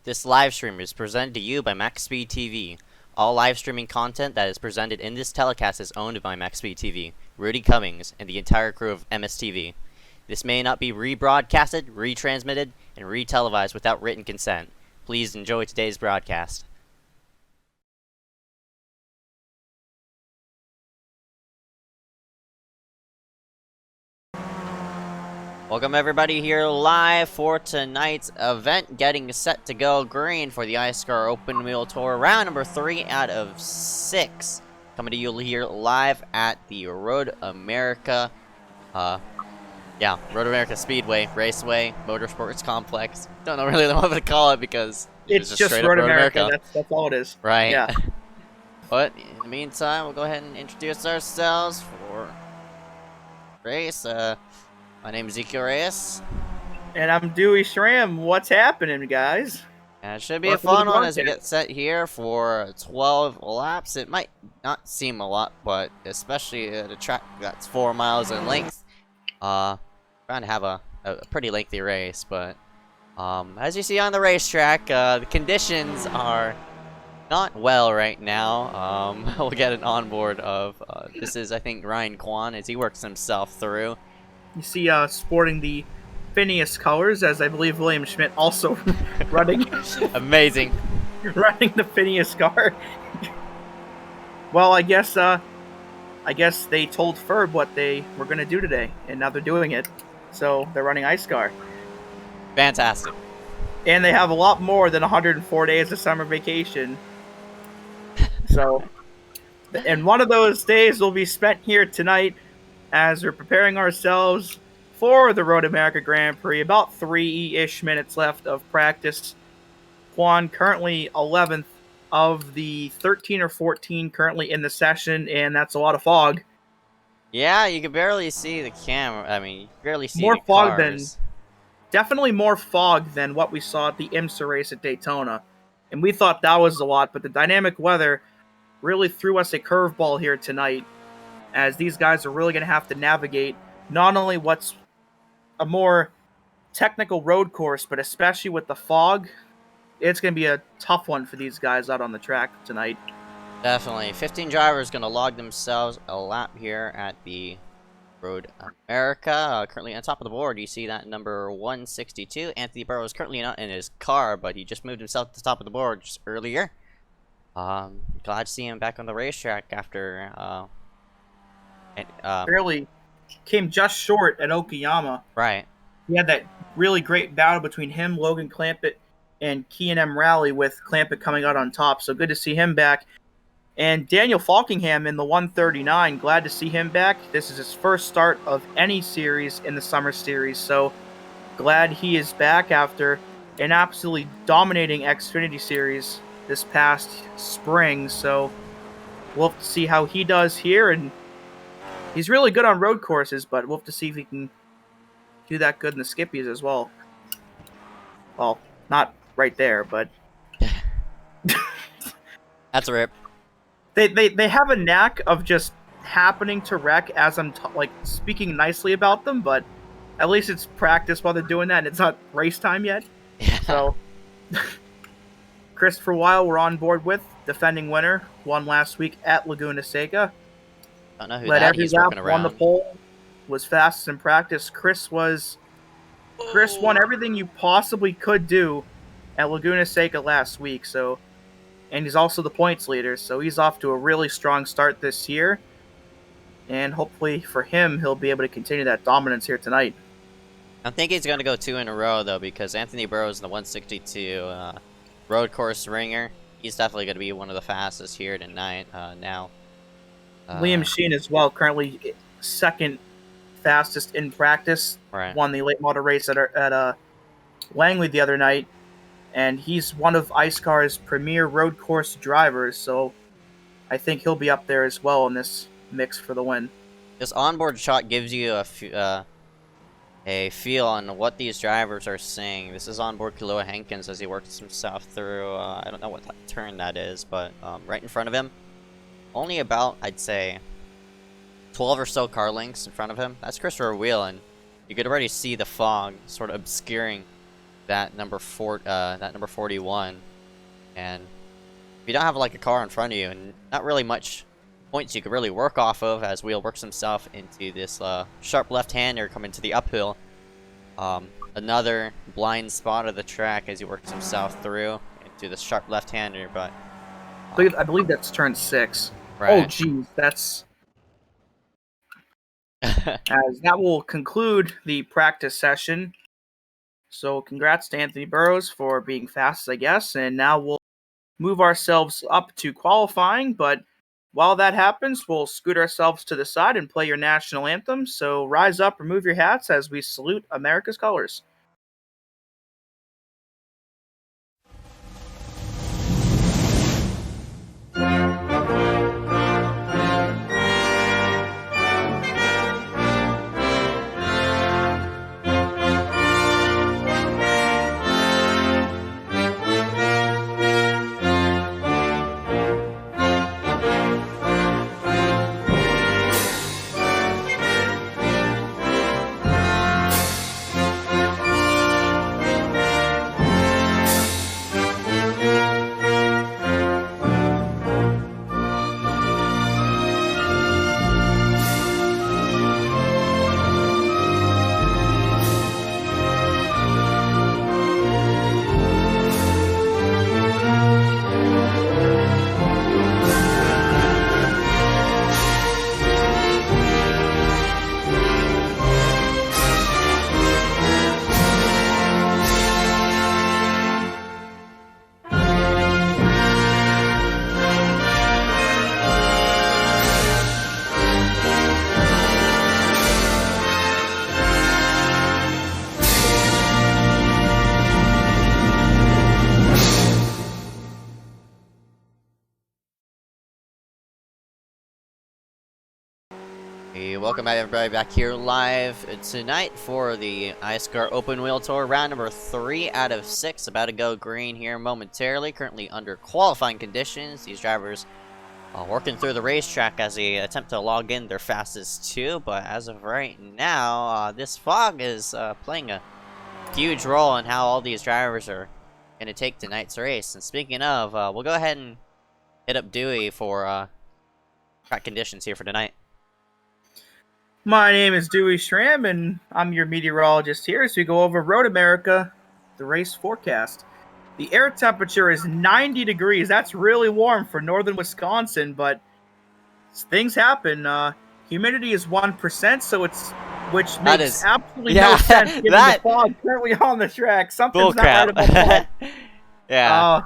This live stream is presented to you by MaxspeedTV. All live streaming content that is presented in this telecast is owned by MaxspeedTV, Rudy Cummings, and the entire crew of MSTV. This may not be rebroadcasted, retransmitted, and retelevised without written consent. Please enjoy today's broadcast. Welcome everybody here live for tonight's event, getting set to go green for the iSCAR Open Wheel Tour, round number 3 out of 6. Coming to you here live at the Road America, Road America Speedway, Raceway, Motorsports Complex. Don't know really what to call it because it's just Road America. That's all it is. Right. Yeah. But in the meantime, we'll go ahead and introduce ourselves for race. My name is Ezekiel Reyes. And I'm Dewey Schramm. What's happening, guys? And it should be a fun one as we get set here for 12 laps. It might not seem a lot, but especially at a track that's 4 miles in length, trying to have a pretty lengthy race. But as you see on the racetrack, the conditions are not well right now. We'll get an onboard of, this is, I think, Ryan Kwan as he works himself through. You see sporting the Phineas colors, as I believe William Schmidt also running. Amazing. Running the Phineas car. Well, I guess they told Ferb what they were going to do today, and now they're doing it. So they're running iSCAR. Fantastic. And they have a lot more than 104 days of summer vacation. So, and one of those days will be spent here tonight as we're preparing ourselves for the Road America Grand Prix. About 3-ish minutes left of practice. Juan currently 11th of the 13 or 14 currently in the session, and that's a lot of fog. Yeah, you can barely see the camera. I mean, you can barely see more the fog cars. Definitely more fog than what we saw at the IMSA race at Daytona. And we thought that was a lot, but the dynamic weather really threw us a curveball here tonight, as these guys are really going to have to navigate not only what's a more technical road course, but especially with the fog, it's going to be a tough one for these guys out on the track tonight. Definitely. 15 drivers going to log themselves a lap here at the Road America. Currently on top of the board, you see that number 162. Anthony Burrow is currently not in his car, but he just moved himself to the top of the board just earlier. Glad to see him back on the racetrack after... Barely came just short at Okayama. Right. We had that really great battle between him, Logan Clampett, and K&M Rally, with Clampett coming out on top. So good to see him back. And Daniel Falkingham in the 139. Glad to see him back. This is his first start of any series in the Summer Series. So glad he is back after an absolutely dominating Xfinity Series this past spring. So we'll have to see how he does here. And he's really good on road courses, but we'll have to see if he can do that good in the skippies as well. Well, not right there, but... That's a rip. They have a knack of just happening to wreck as I'm speaking nicely about them, but at least it's practice while they're doing that, and it's not race time yet. Yeah. So, Christopher Weil we're on board with, defending winner, won last week at Laguna Seca. Don't know who Led that every he's lap, working around. won the pole, was fastest in practice. Chris won everything you possibly could do at Laguna Seca last week, so, and he's also the points leader, so he's off to a really strong start this year, and hopefully for him, he'll be able to continue that dominance here tonight. I think he's going to go 2 in a row, though, because Anthony Burrows in the 162 road course ringer. He's definitely going to be one of the fastest here tonight now. Liam Sheen as well, currently second fastest in practice. Right. Won the late model race at Langley the other night, and he's one of iSCAR's premier road course drivers, so I think he'll be up there as well in this mix for the win. This onboard shot gives you a feel on what these drivers are saying. This is onboard Kaloa Hankins as he works himself through, I don't know what turn that is, but right in front of him. Only about, I'd say, 12 or so car lengths in front of him. That's Christopher Whelan. You could already see the fog sort of obscuring that number 41, and if you don't have like a car in front of you and not really much points you could really work off of, as Wheel works himself into this sharp left-hander coming to the uphill. Another blind spot of the track as he works himself through into the sharp left-hander, but I believe that's turn 6. right. Oh, geez, that's... As that will conclude the practice session. So congrats to Anthony Burrows for being fast, I guess, and now we'll move ourselves up to qualifying, but while that happens, we'll scoot ourselves to the side and play your national anthem. So rise up, remove your hats as we salute America's colors. Hey, welcome everybody back here live tonight for the iSCAR Open Wheel Tour, round number 3 out of 6, about to go green here momentarily, currently under qualifying conditions. These drivers working through the racetrack as they attempt to log in their fastest 2, but as of right now, this fog is playing a huge role in how all these drivers are going to take tonight's race. And speaking of, we'll go ahead and hit up Dewey for track conditions here for tonight. My name is Dewey Schramm, and I'm your meteorologist here as we go over Road America, the race forecast. The air temperature is 90 degrees. That's really warm for northern Wisconsin, but things happen. Humidity is 1%, which makes absolutely no sense given the fog currently on the track. Something's not right about that. Yeah.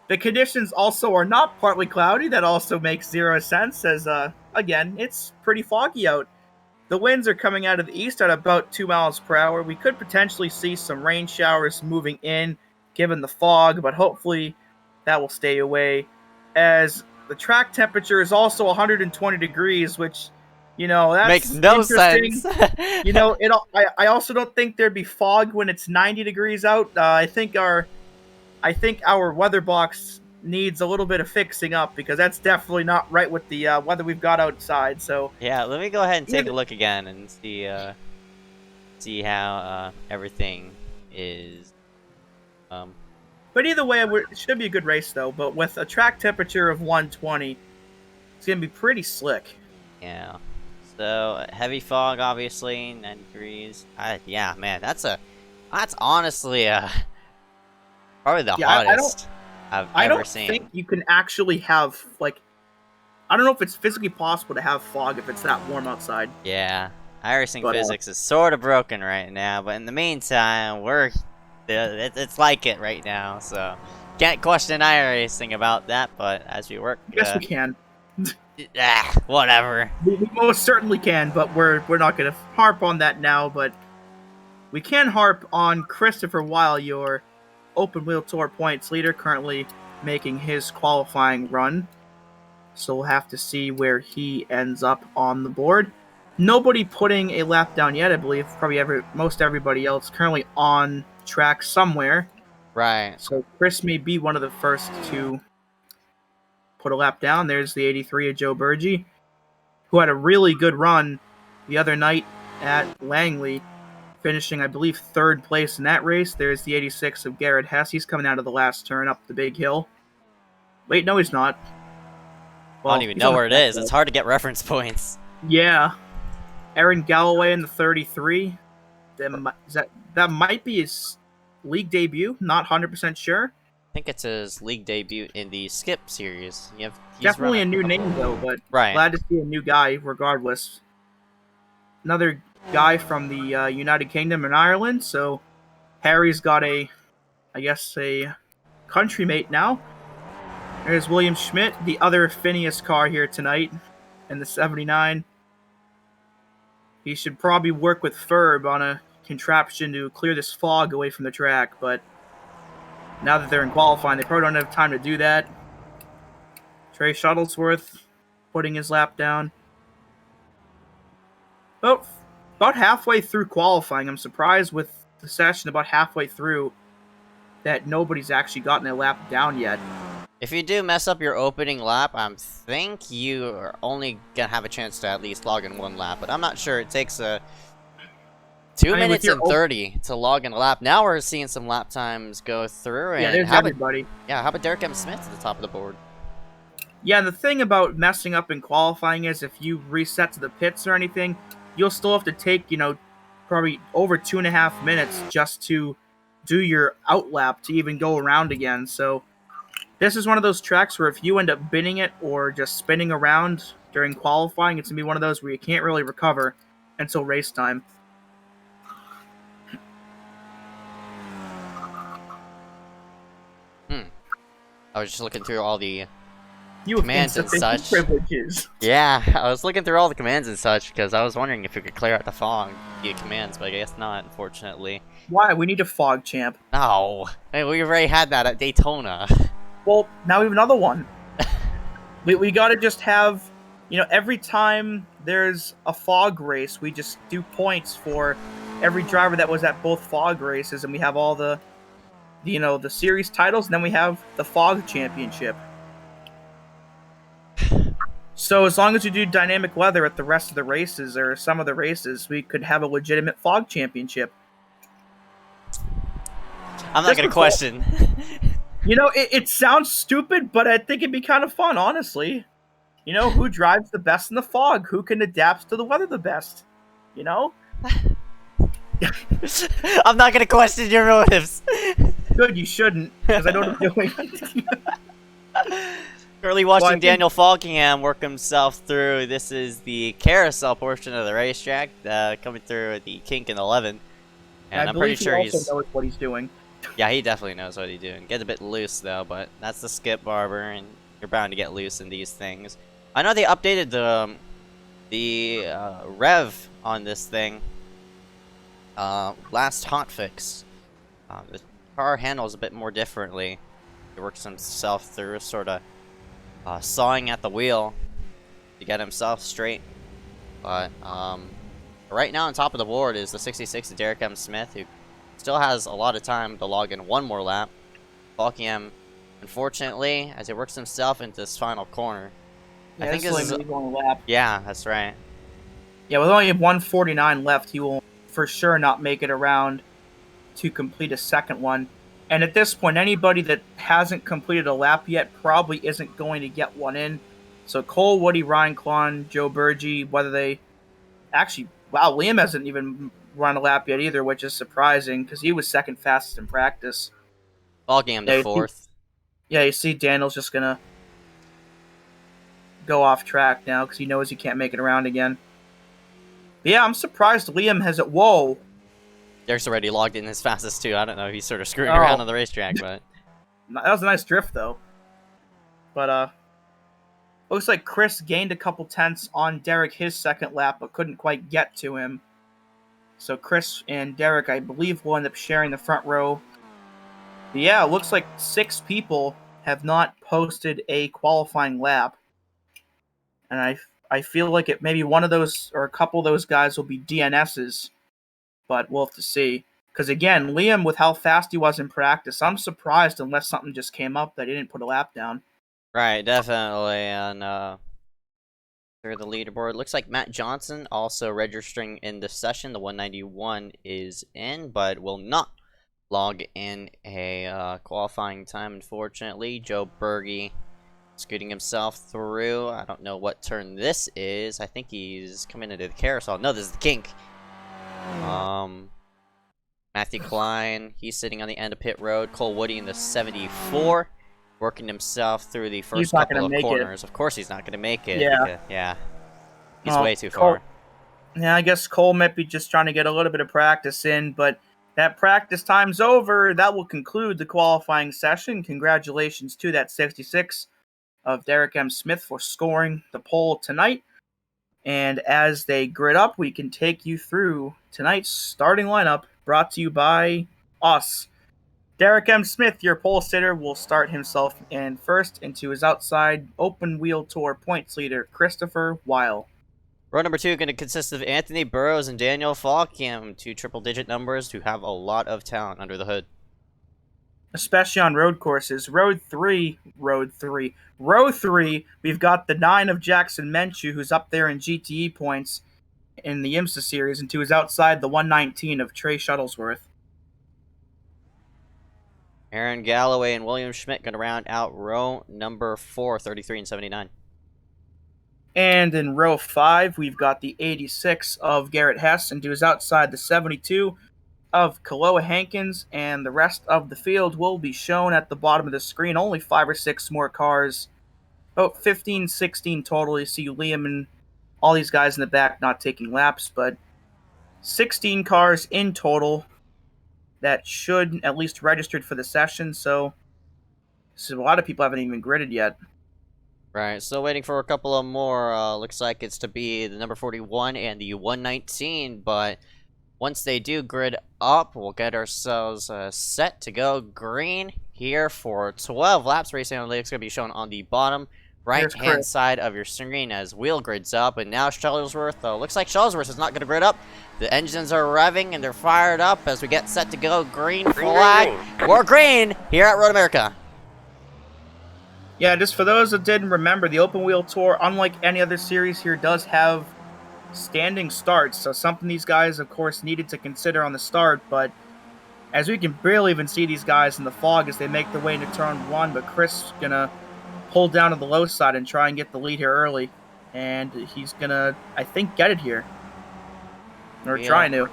The conditions also are not partly cloudy. That also makes 0 sense, as again, it's pretty foggy out. The winds are coming out of the east at about 2 miles per hour. We could potentially see some rain showers moving in, given the fog, but hopefully that will stay away. As the track temperature is also 120 degrees, which, that's makes no sense. I also don't think there'd be fog when it's 90 degrees out. I think our weather box needs a little bit of fixing up, because that's definitely not right with the weather we've got outside. So yeah, let me go ahead and take a look again and see how everything is. But either way, it should be a good race though. But with a track temperature of 120, it's gonna be pretty slick. Yeah. So heavy fog, obviously, 90 degrees. Yeah, man, that's honestly probably the hottest I've ever seen. I don't think you can actually have, I don't know if it's physically possible to have fog if it's that warm outside. Yeah, iRacing physics is sort of broken right now, but in the meantime, it's like it right now, so can't question iRacing about that, but as we work... Yes, we can. Whatever. We most certainly can, but we're not going to harp on that now, but we can harp on Christopher Weil, your Open Wheel Tour points leader, currently making his qualifying run. So we'll have to see where he ends up on the board. Nobody putting a lap down yet, I believe. Probably most everybody else currently on track somewhere. Right. So Chris may be one of the first to put a lap down. There's the 83 of Joe Burgee, who had a really good run the other night at Langley. finishing, I believe, third place in that race. There's the 86 of Garrett Hess. He's coming out of the last turn up the big hill. Wait, no, he's not. I don't Well, even he's know on the where it back is. hill. It's hard to get reference points. Yeah. Aaron Galloway in the 33. That might be his league debut. Not 100% sure. I think it's his league debut in the Skip series. He's run Definitely a new name, couple. though, but Right. glad to see a new guy regardless. Another guy from the United Kingdom and Ireland, so Harry's got a country mate now. There's William Schmidt, the other Phineas car here tonight in the 79. He should probably work with Ferb on a contraption to clear this fog away from the track, but now that they're in qualifying, they probably don't have time to do that. Trey Shuttlesworth putting his lap down. About halfway through qualifying, I'm surprised with the session about halfway through that nobody's actually gotten a lap down yet. If you do mess up your opening lap, I think you are only gonna have a chance to at least log in one lap, but I'm not sure. It takes 2 minutes and 30 to log in a lap. Now we're seeing some lap times go through. And yeah, there's everybody. How about Derek M. Smith at the top of the board? Yeah, and the thing about messing up in qualifying is if you reset to the pits or anything, you'll still have to take, probably over 2.5 minutes just to do your out lap to even go around again. So this is one of those tracks where if you end up binning it or just spinning around during qualifying, it's going to be one of those where you can't really recover until race time. I was just looking through all the You commands and such. Privileges. Yeah, I was looking through all the commands and such because I was wondering if we could clear out the fog via commands, but I guess not, unfortunately. Why? We need a fog champ. No, hey, we already had that at Daytona. Well, now we have another one. we got to just have, every time there's a fog race, we just do points for every driver that was at both fog races, and we have all the series titles, and then we have the fog championship. So as long as we do dynamic weather at the rest of the races, or some of the races, we could have a legitimate fog championship. I'm not going to question. It sounds stupid, but I think it'd be kind of fun, honestly. Who drives the best in the fog? Who can adapt to the weather the best? I'm not going to question your motives. Good, you shouldn't, because I know what I'm doing. Currently watching Daniel Falkingham work himself through. This is the carousel portion of the racetrack, coming through the kink in 11. And I'm pretty sure he also knows what he's doing. Yeah, he definitely knows what he's doing. Gets a bit loose though, but that's the skip barber, and you're bound to get loose in these things. I know they updated the rev on this thing last hotfix. The car handles a bit more differently. He works himself through, sort of sawing at the wheel to get himself straight. But right now on top of the board is the 66 Derek M. Smith, who still has a lot of time to log in one more lap. Falkingham, unfortunately, as he works himself into this final corner. Yeah, I think this is a lap. Yeah, that's right. Yeah, with only 149 left, he will for sure not make it around to complete a second one. And at this point, anybody that hasn't completed a lap yet probably isn't going to get one in. So Cole, Woody, Ryan Klon, Joe Burgee, whether they actually, wow, Liam hasn't even run a lap yet either, which is surprising because he was second fastest in practice. Falkingham to fourth. You see Daniel's just going to go off track now because he knows he can't make it around again. But yeah, I'm surprised Liam has it. Whoa. Derek's already logged in his fastest too. I don't know if he's sort of screwing around on the racetrack, but that was a nice drift though. But looks like Chris gained a couple tenths on Derek his second lap, but couldn't quite get to him. So Chris and Derek, I believe, will end up sharing the front row. But yeah, it looks like 6 people have not posted a qualifying lap, and I feel like it maybe one of those or a couple of those guys will be DNSs. But we'll have to see. Because again, Liam, with how fast he was in practice, I'm surprised unless something just came up that he didn't put a lap down. Right, definitely. And through the leaderboard. Looks like Matt Johnson also registering in the session. The 191 is in, but will not log in a qualifying time, unfortunately. Joe Berge scooting himself through. I don't know what turn this is. I think he's coming into the carousel. No, this is the kink. Matthew Klein, he's sitting on the end of pit road. Cole Woody in the 74, working himself through the first couple of corners. Of course he's not going to make it. Yeah. Because, yeah. He's way too far. Yeah, I guess Cole might be just trying to get a little bit of practice in, but that practice time's over. That will conclude the qualifying session. Congratulations to that 66 of Derek M. Smith for scoring the pole tonight. And as they grid up, we can take you through tonight's starting lineup, brought to you by us. Derek M. Smith, your pole sitter, will start himself in first into his outside open wheel tour points leader, Christopher Weil. Row number 2 going to consist of Anthony Burrows and Daniel Falkham, 2 triple-digit numbers who have a lot of talent under the hood. Especially on road courses. Row 3, we've got the 9 of Jackson Menchu, who's up there in GTE points in the IMSA series, and to his outside, the 119 of Trey Shuttlesworth. Aaron Galloway and William Schmidt going to round out row number 4, 33 and 79. And in row 5, we've got the 86 of Garrett Hess, and to his outside, the 72 of Kaloa Hankins, and the rest of the field will be shown at the bottom of the screen. Only 5 or 6 more cars. About 15, 16 total. You see Liam and all these guys in the back not taking laps, but 16 cars in total that should at least registered for the session, so a lot of people haven't even gridded yet. Right, still waiting for a couple of more. Looks like it's to be the number 41 and the 119, but once they do grid up, we'll get ourselves set to go green here for 12 laps. Racing Analytics going to be shown on the bottom right-hand side of your screen as wheel grids up. And now Shuttlesworth, looks like Shuttlesworth is not going to grid up. The engines are revving and they're fired up as we get set to go green flag. We're green here at Road America. Yeah, just for those that didn't remember, the Open Wheel Tour, unlike any other series here, does have standing starts, so something these guys, of course, needed to consider on the start, but as we can barely even see these guys in the fog as they make their way into turn 1, but Chris is going to pull down to the low side and try and get the lead here early, and he's going to, I think, get it here. Or trying to.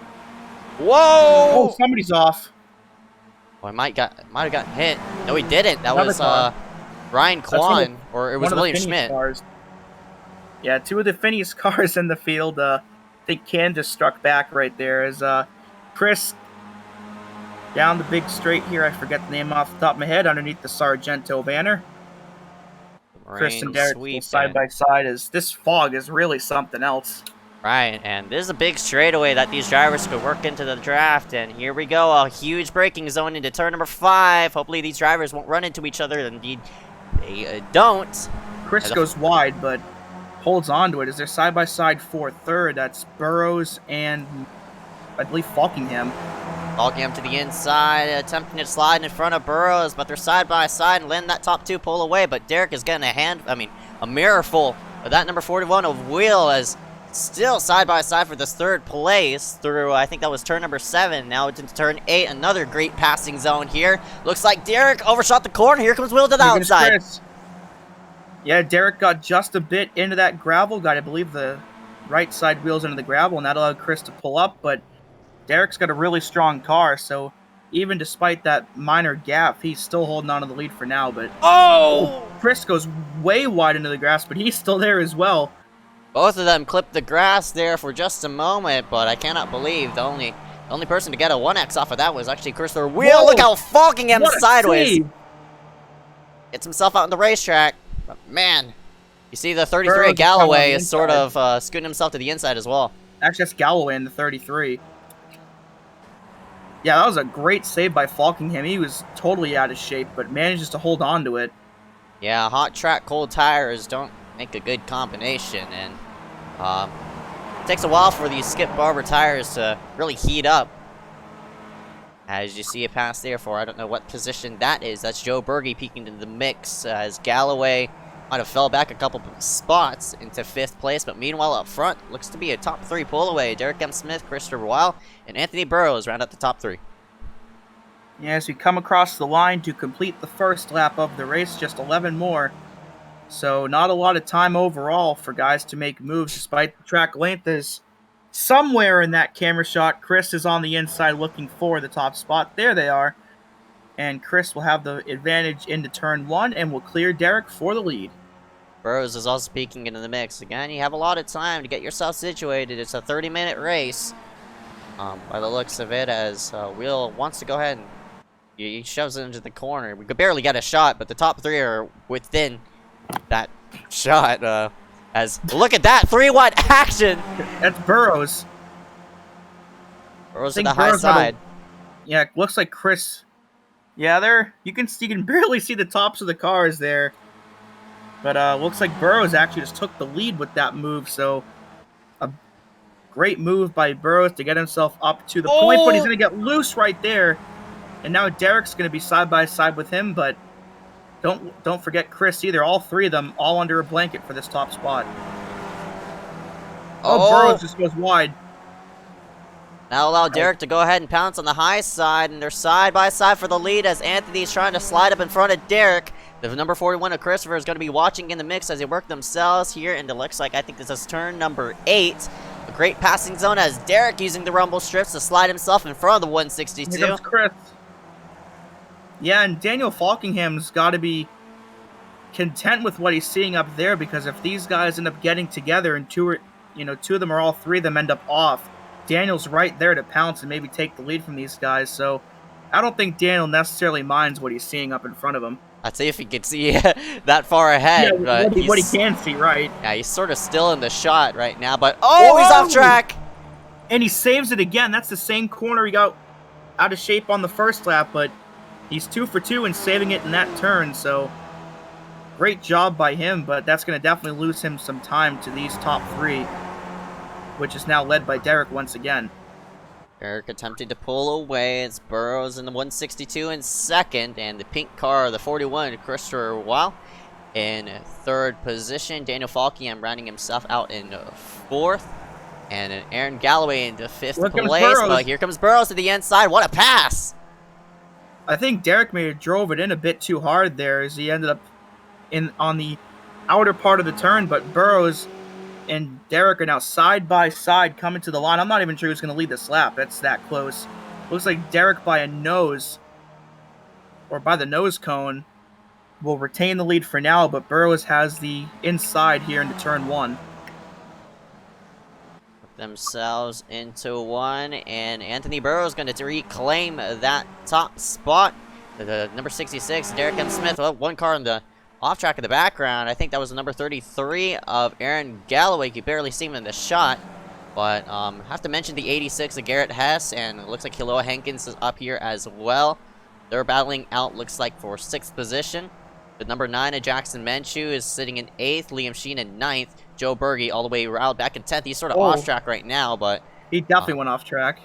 Whoa! Oh, somebody's off. Oh, I might have gotten hit. No, he didn't. That was Ryan Kwan, or it was William Schmidt. Cars. Yeah, 2 of the Phineas cars in the field. I think Ken just struck back right there as Chris down the big straight here. I forget the name off the top of my head, underneath the Sargento banner. Chris and Derek side by side, as this fog is really something else. Right, and this is a big straightaway that these drivers could work into the draft, and here we go, a huge braking zone into turn number 5. Hopefully these drivers won't run into each other, indeed they don't. Chris goes wide, but holds on to it as they're side by side for third. That's Burrows and I believe Falkingham. Falkingham to the inside, attempting to slide in front of Burrows, but they're side by side and letting that top 2 pull away, but Derek is getting a mirror full of that number 41 of Wheel, as still side by side for this 3rd place through, I think that was turn number 7. Now it's into turn 8. Another great passing zone here. Looks like Derek overshot the corner. Here comes Will to the outside. Chris. Yeah, Derek got just a bit into that gravel. Got, I believe, the right side wheels into the gravel, and that allowed Chris to pull up. But Derek's got a really strong car, so even despite that minor gap, he's still holding on to the lead for now. But Chris goes way wide into the grass, but he's still there as well. Both of them clipped the grass there for just a moment, but I cannot believe the only person to get a 1X off of that was actually Christopher Wheel. Look how Falkingham sideways. Save. Gets himself out on the racetrack. But man, you see the 33 Galloway is sort of scooting himself to the inside as well. Actually, that's Galloway in the 33. Yeah, that was a great save by Falkingham. He was totally out of shape, but manages to hold on to it. Yeah, hot track, cold tires don't make a good combination, and it takes a while for these Skip Barber tires to really heat up. As you see a pass there for, I don't know what position that is. That's Joe Berge peeking into the mix as Galloway Might have fell back a couple spots into 5th place, but meanwhile up front, looks to be a top 3 pull away. Derek M. Smith, Christopher Weil, and Anthony Burrows round out the top 3. Yeah, as we come across the line to complete the first lap of the race, just 11 more. So not a lot of time overall for guys to make moves, despite the track length is somewhere in that camera shot. Chris is on the inside looking for the top spot. There they are. And Chris will have the advantage into turn 1 and will clear Derek for the lead. Burrows is also peeking into the mix. Again, you have a lot of time to get yourself situated. It's a 30-minute race, by the looks of it, as Will wants to go ahead and he shoves it into the corner. We could barely get a shot, but the top 3 are within that shot. As look at that 3-1 action. That's Burrows. Burrows to the high side. Yeah, it looks like Chris. Yeah, there you can barely see the tops of the cars there. But looks like Burrows actually just took the lead with that move. So a great move by Burrows to get himself up to the point, but he's going to get loose right there. And now Derek's going to be side by side with him, but don't forget Chris either. All 3 of them all under a blanket for this top spot. Burrows just goes wide. Now allow Derek to go ahead and pounce on the high side, and they're side by side for the lead as Anthony's trying to slide up in front of Derek. The number 41 of Christopher is going to be watching in the mix as they work themselves here, and it looks like I think this is turn number 8. A great passing zone as Derek using the rumble strips to slide himself in front of the 162. Here comes Chris. Yeah, and Daniel Falkingham's got to be content with what he's seeing up there, because if these guys end up getting together and 2 of them or all 3 of them end up off, Daniel's right there to pounce and maybe take the lead from these guys. So I don't think Daniel necessarily minds what he's seeing up in front of him. I'd say if he could see that far ahead. Yeah, but what he can see, right? Yeah, he's sort of still in the shot right now, but he's off track! And he saves it again. That's the same corner he got out of shape on the first lap, but he's 2 for 2 and saving it in that turn, so great job by him, but that's going to definitely lose him some time to these top 3, which is now led by Derek once again. Derek attempting to pull away. It's Burrows in the 162 in second, and the pink car, the 41, Christopher Weil in 3rd position. Daniel Falkingham rounding himself out in 4th, and Aaron Galloway into 5th place. But here comes Burrows to the inside. What a pass! I think Derek may have drove it in a bit too hard there as he ended up on the outer part of the turn, but Burrows and Derek are now side by side coming to the line. I'm not even sure who's going to lead this lap. It's that close. Looks like Derek by a nose, or by the nose cone, will retain the lead for now, but Burrows has the inside here into turn 1. Themselves into 1, and Anthony Burrows going to reclaim that top spot. The number 66, Derek M. Smith. Well, 1 car in the off track in the background. I think that was the number 33 of Aaron Galloway. You could barely see him in the shot. But have to mention the 86 of Garrett Hess, and it looks like Hiloa Hankins is up here as well. They're battling out, looks like, for 6th position. The number 9 of Jackson Menchu is sitting in 8th. Liam Sheen in 9th. Joe Berge all the way around back in 10th. He's sort of off track right now, but he definitely went off track.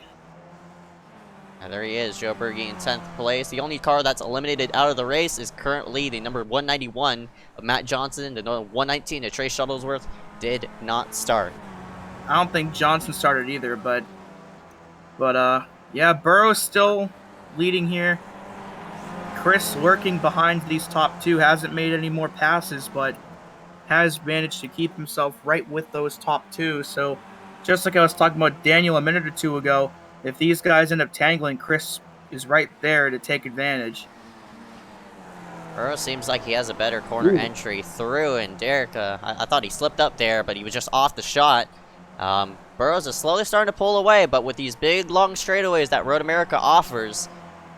And there he is, Joe Berge in 10th place. The only car that's eliminated out of the race is currently the number 191 of Matt Johnson. The number 119 of Trey Shuttlesworth did not start. I don't think Johnson started either, but yeah, Burrow's still leading here. Chris lurking behind these top 2, hasn't made any more passes, but has managed to keep himself right with those top 2. So just like I was talking about Daniel a minute or 2 ago, if these guys end up tangling, Chris is right there to take advantage. Burrows seems like he has a better corner entry through, and Derek, I thought he slipped up there, but he was just off the shot. Burrows is slowly starting to pull away, but with these big, long straightaways that Road America offers,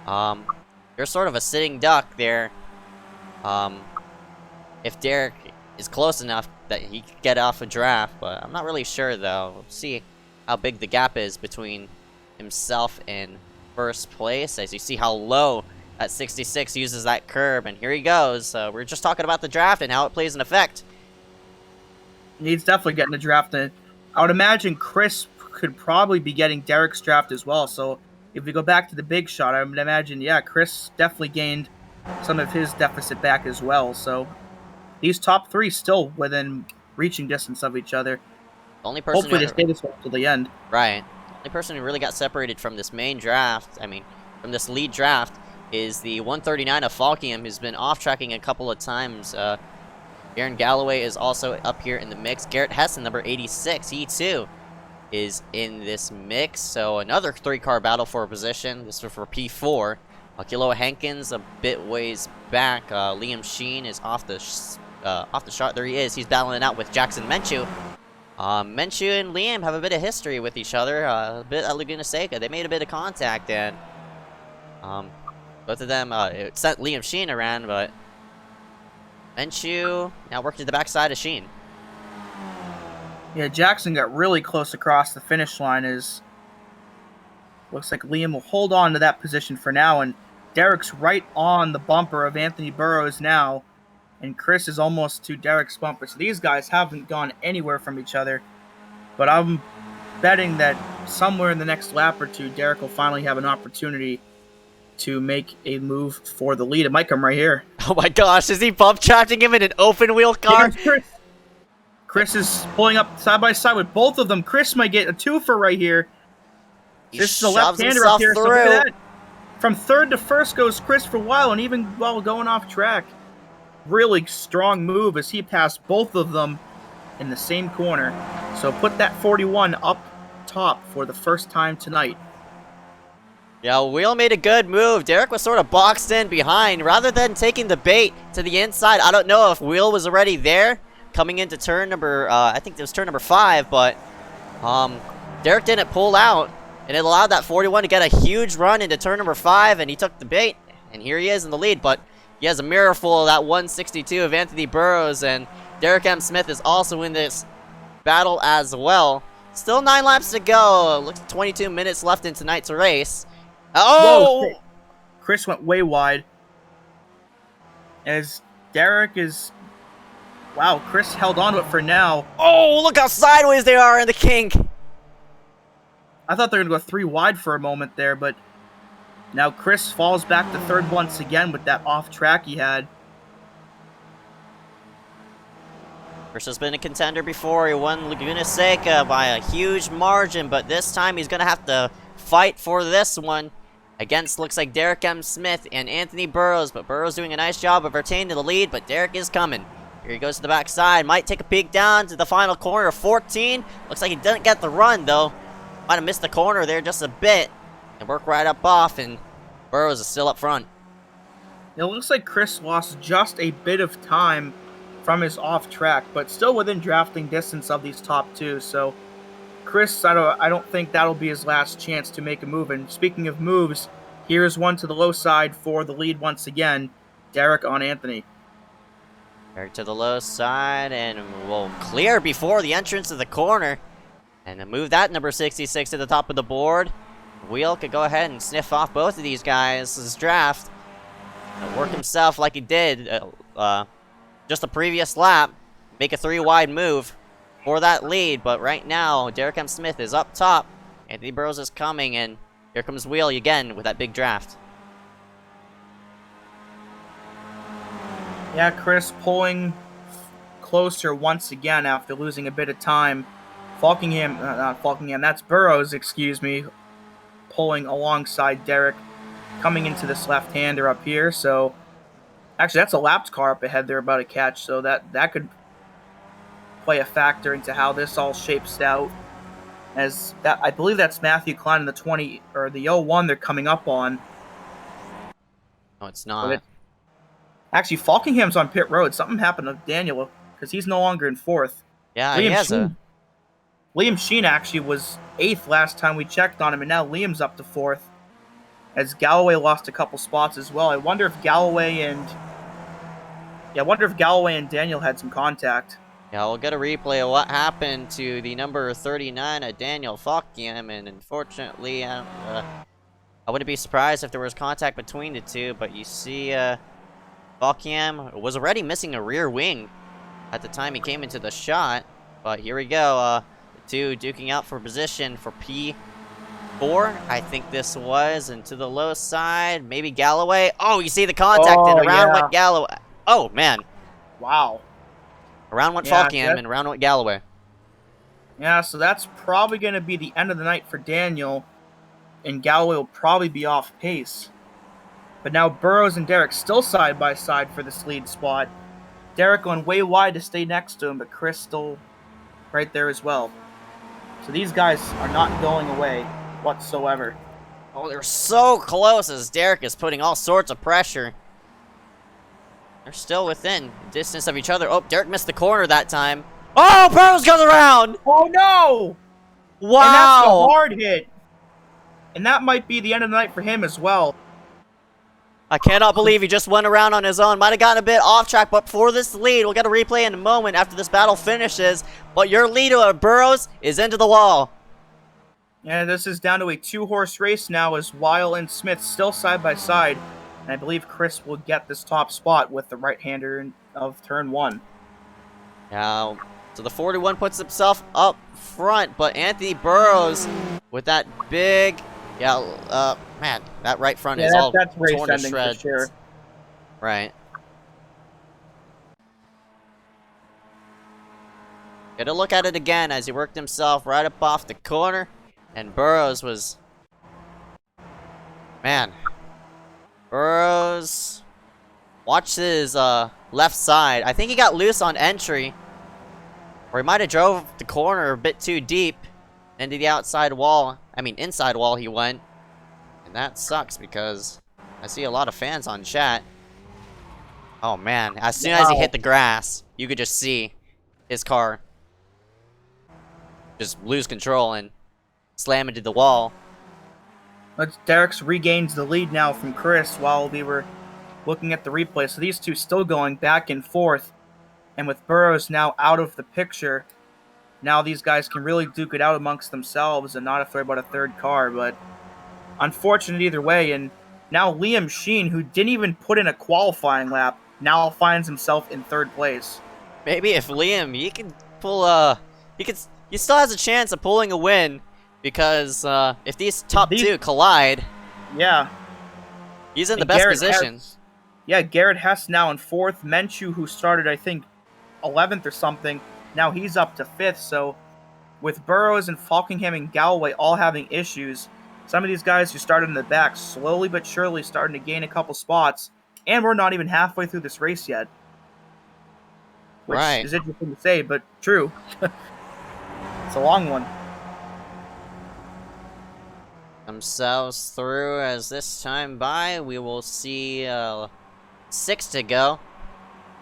you're sort of a sitting duck there. If Derek is close enough that he could get off a draft, but I'm not really sure, though. We'll see how big the gap is between himself and 1st place, as you see how low that 66 uses that curb, and here he goes. We're just talking about the draft and how it plays an effect. He's definitely getting the draft in. I would imagine Chris could probably be getting Derek's draft as well, so if we go back to the big shot, I would imagine, yeah, Chris definitely gained some of his deficit back as well, so these top three still within reaching distance of each other. The only person Hopefully they stay this way to the end. Right. The only person who really got separated from this main draft, from this lead draft, is the 139 of Falkium, who's been off-tracking a couple of times. Aaron Galloway is also up here in the mix. Garrett Hessen, number 86, he too is in this mix. So another 3-car battle for a position. This is for P4. Kilo Hankins a bit ways back. Liam Sheen is off the shot. There he is. He's battling it out with Jackson Menchu. Menchu and Liam have a bit of history with each other. A bit at Laguna Seca. They made a bit of contact, and both of them it sent Liam Sheen around, but Menchu now working to the backside of Sheen. Yeah, Jackson got really close across the finish line. Looks like Liam will hold on to that position for now, and Derek's right on the bumper of Anthony Burrows now, and Chris is almost to Derek's bumper. So these guys haven't gone anywhere from each other, but I'm betting that somewhere in the next lap or two, Derek will finally have an opportunity to make a move for the lead. It might come right here. Oh my gosh, is he bump charging him in an open wheel car? Chris is pulling up side by side with both of them. Chris might get a twofer right here. This is a left-hander up here. So look at that. From third to first goes Chris for a while, and even while going off track. Really strong move as he passed both of them in the same corner. So put that 41 up top for the first time tonight. Yeah, Wheel made a good move. Derek was sort of boxed in behind. Rather than taking the bait to the inside, I don't know if Wheel was already there coming into turn number, I think it was turn number 5, but Derek didn't pull out, and it allowed that 41 to get a huge run into turn number 5, and he took the bait, and here he is in the lead, but he has a mirror full of that 162 of Anthony Burrows, and Derek M. Smith is also in this battle as well. Still 9 laps to go. Looks like 22 minutes left in tonight's race. Oh! Whoa, Chris went way wide. As Derek is... Wow, Chris held on to it for now. Oh, look how sideways they are in the kink. I thought they were going to go 3 wide for a moment there, but now Chris falls back to third once again with that off track he had. Chris has been a contender before. He won Laguna Seca by a huge margin, but this time he's going to have to fight for this one against, looks like, Derek M. Smith and Anthony Burrows, but Burrows doing a nice job of retaining the lead, but Derek is coming. Here he goes to the backside. Might take a peek down to the final corner of 14. Looks like he didn't get the run, though. Might have missed the corner there just a bit. And work right up off, and Burrows is still up front. It looks like Chris lost just a bit of time from his off track, but still within drafting distance of these top 2. So Chris, I don't think that'll be his last chance to make a move. And speaking of moves, here's one to the low side for the lead once again. Derek on Anthony. Derek to the low side, and will clear before the entrance of the corner. And then move that number 66 to the top of the board. Wheel could go ahead and sniff off both of these guys' draft. And work himself like he did just the previous lap. Make a 3-wide move for that lead. But right now, Derek M. Smith is up top. Anthony Burrows is coming, and here comes Wheel again with that big draft. Yeah, Chris pulling closer once again after losing a bit of time. Not Falkingham, that's Burrows, excuse me, pulling alongside Derek, coming into this left-hander up here. So, actually, that's a lapped car up ahead there about to catch, so that could play a factor into how this all shapes out. As that, I believe that's Matthew Klein in the 20 or the 01 they're coming up on. No, it's not. Actually, Falkingham's on pit road. Something happened to Daniel because he's no longer in 4th. Yeah, he has Liam Sheen actually was 8th last time we checked on him, and now Liam's up to 4th. As Galloway lost a couple spots as well. I wonder if Galloway and Daniel had some contact. Yeah, we'll get a replay of what happened to the number 39 of Daniel Falkingham, and unfortunately, I wouldn't be surprised if there was contact between the two, but you see, Falkingham was already missing a rear wing at the time he came into the shot, but here we go, the two duking out for position for P4, I think this was, and to the low side, maybe Galloway. Oh, you see the contact, and around went Galloway. Oh, man. Wow. Around went Yeah, Falkingham and around went Galloway. Yeah, so that's probably going to be the end of the night for Daniel, and Galloway will probably be off pace. But now Burrows and Derek still side by side for this lead spot. Derek going way wide to stay next to him, but Chris still right there as well. So these guys are not going away whatsoever. Oh, they're so close as Derek is putting all sorts of pressure. They're still within distance of each other. Oh, Derek missed the corner that time. Oh, Burrows goes around! Oh no! Wow! And that's a hard hit. And that might be the end of the night for him as well. I cannot believe he just went around on his own. Might have gotten a bit off track, but for this lead, we'll get a replay in a moment after this battle finishes. But your lead of Burrows is into the wall. Yeah, this is down to a 2-horse race now as Weil and Smith still side by side. And I believe Chris will get this top spot with the right-hander of turn 1. Now, so the 41 puts himself up front, but Anthony Burrows with that big, man, that right front is all that's race torn to ending shreds. for sure. Right. Get a look at it again as he worked himself right up off the corner, and Burrows was, man, Burrows, watch his left side. I think he got loose on entry, or he might have drove the corner a bit too deep into the outside wall. I mean, inside wall he went. And that sucks because I see a lot of fans on chat. Oh man, as soon as he hit the grass, you could just see his car just lose control and slam into the wall. Derek's regains the lead now from Chris while we were looking at the replay. So these two still going back and forth. And with Burrows now out of the picture, now these guys can really duke it out amongst themselves and not have to worry about a third car. But unfortunate either way. And now Liam Sheen, who didn't even put in a qualifying lap, now finds himself in third place. Maybe if Liam, he can pull, he still has a chance of pulling a win. Because if these top two collide, yeah, he's in the best position. Garrett Hess now in 4th. Menchu, who started, I think, 11th or something, now he's up to 5th. So with Burrows and Falkingham and Galloway all having issues, some of these guys who started in the back slowly but surely starting to gain a couple spots, and we're not even halfway through this race yet. Which is interesting to say, but true. It's a long one. Themselves through as this time by. We will see 6 to go.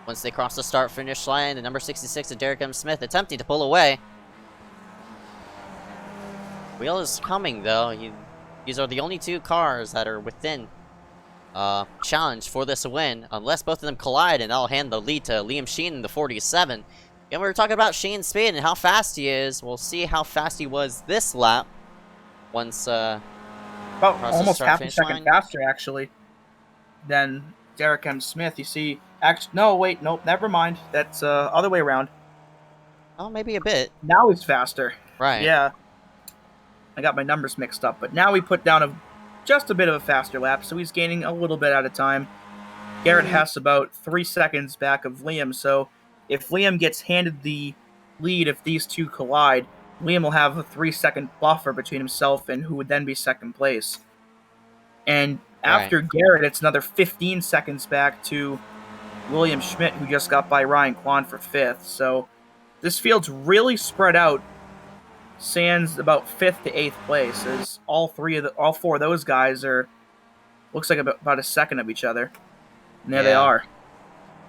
Once they cross the start-finish line, the number 66 of Derek M. Smith attempting to pull away. Wheel is coming, though. These are the only 2 cars that are within challenge for this win, unless both of them collide, and that'll hand the lead to Liam Sheen in the 47. And we were talking about Sheen's speed and how fast he is. We'll see how fast he was this lap. Once, about almost half a second faster, actually, than Derek M. Smith. You see, nope, never mind. That's other way around. Oh, maybe a bit. Now he's faster. Right. Yeah. I got my numbers mixed up, but now he put down just a bit of a faster lap, so he's gaining a little bit at a time. Garrett Hess about 3 seconds back of Liam, so if Liam gets handed the lead if these two collide, Liam will have a 3-second buffer between himself and who would then be second place. And after Garrett, it's another 15 seconds back to William Schmidt, who just got by Ryan Kwan for 5th. So this field's really spread out. Sans about 5th to 8th place, as all 4 of those guys are, looks like about a second of each other. And there they are.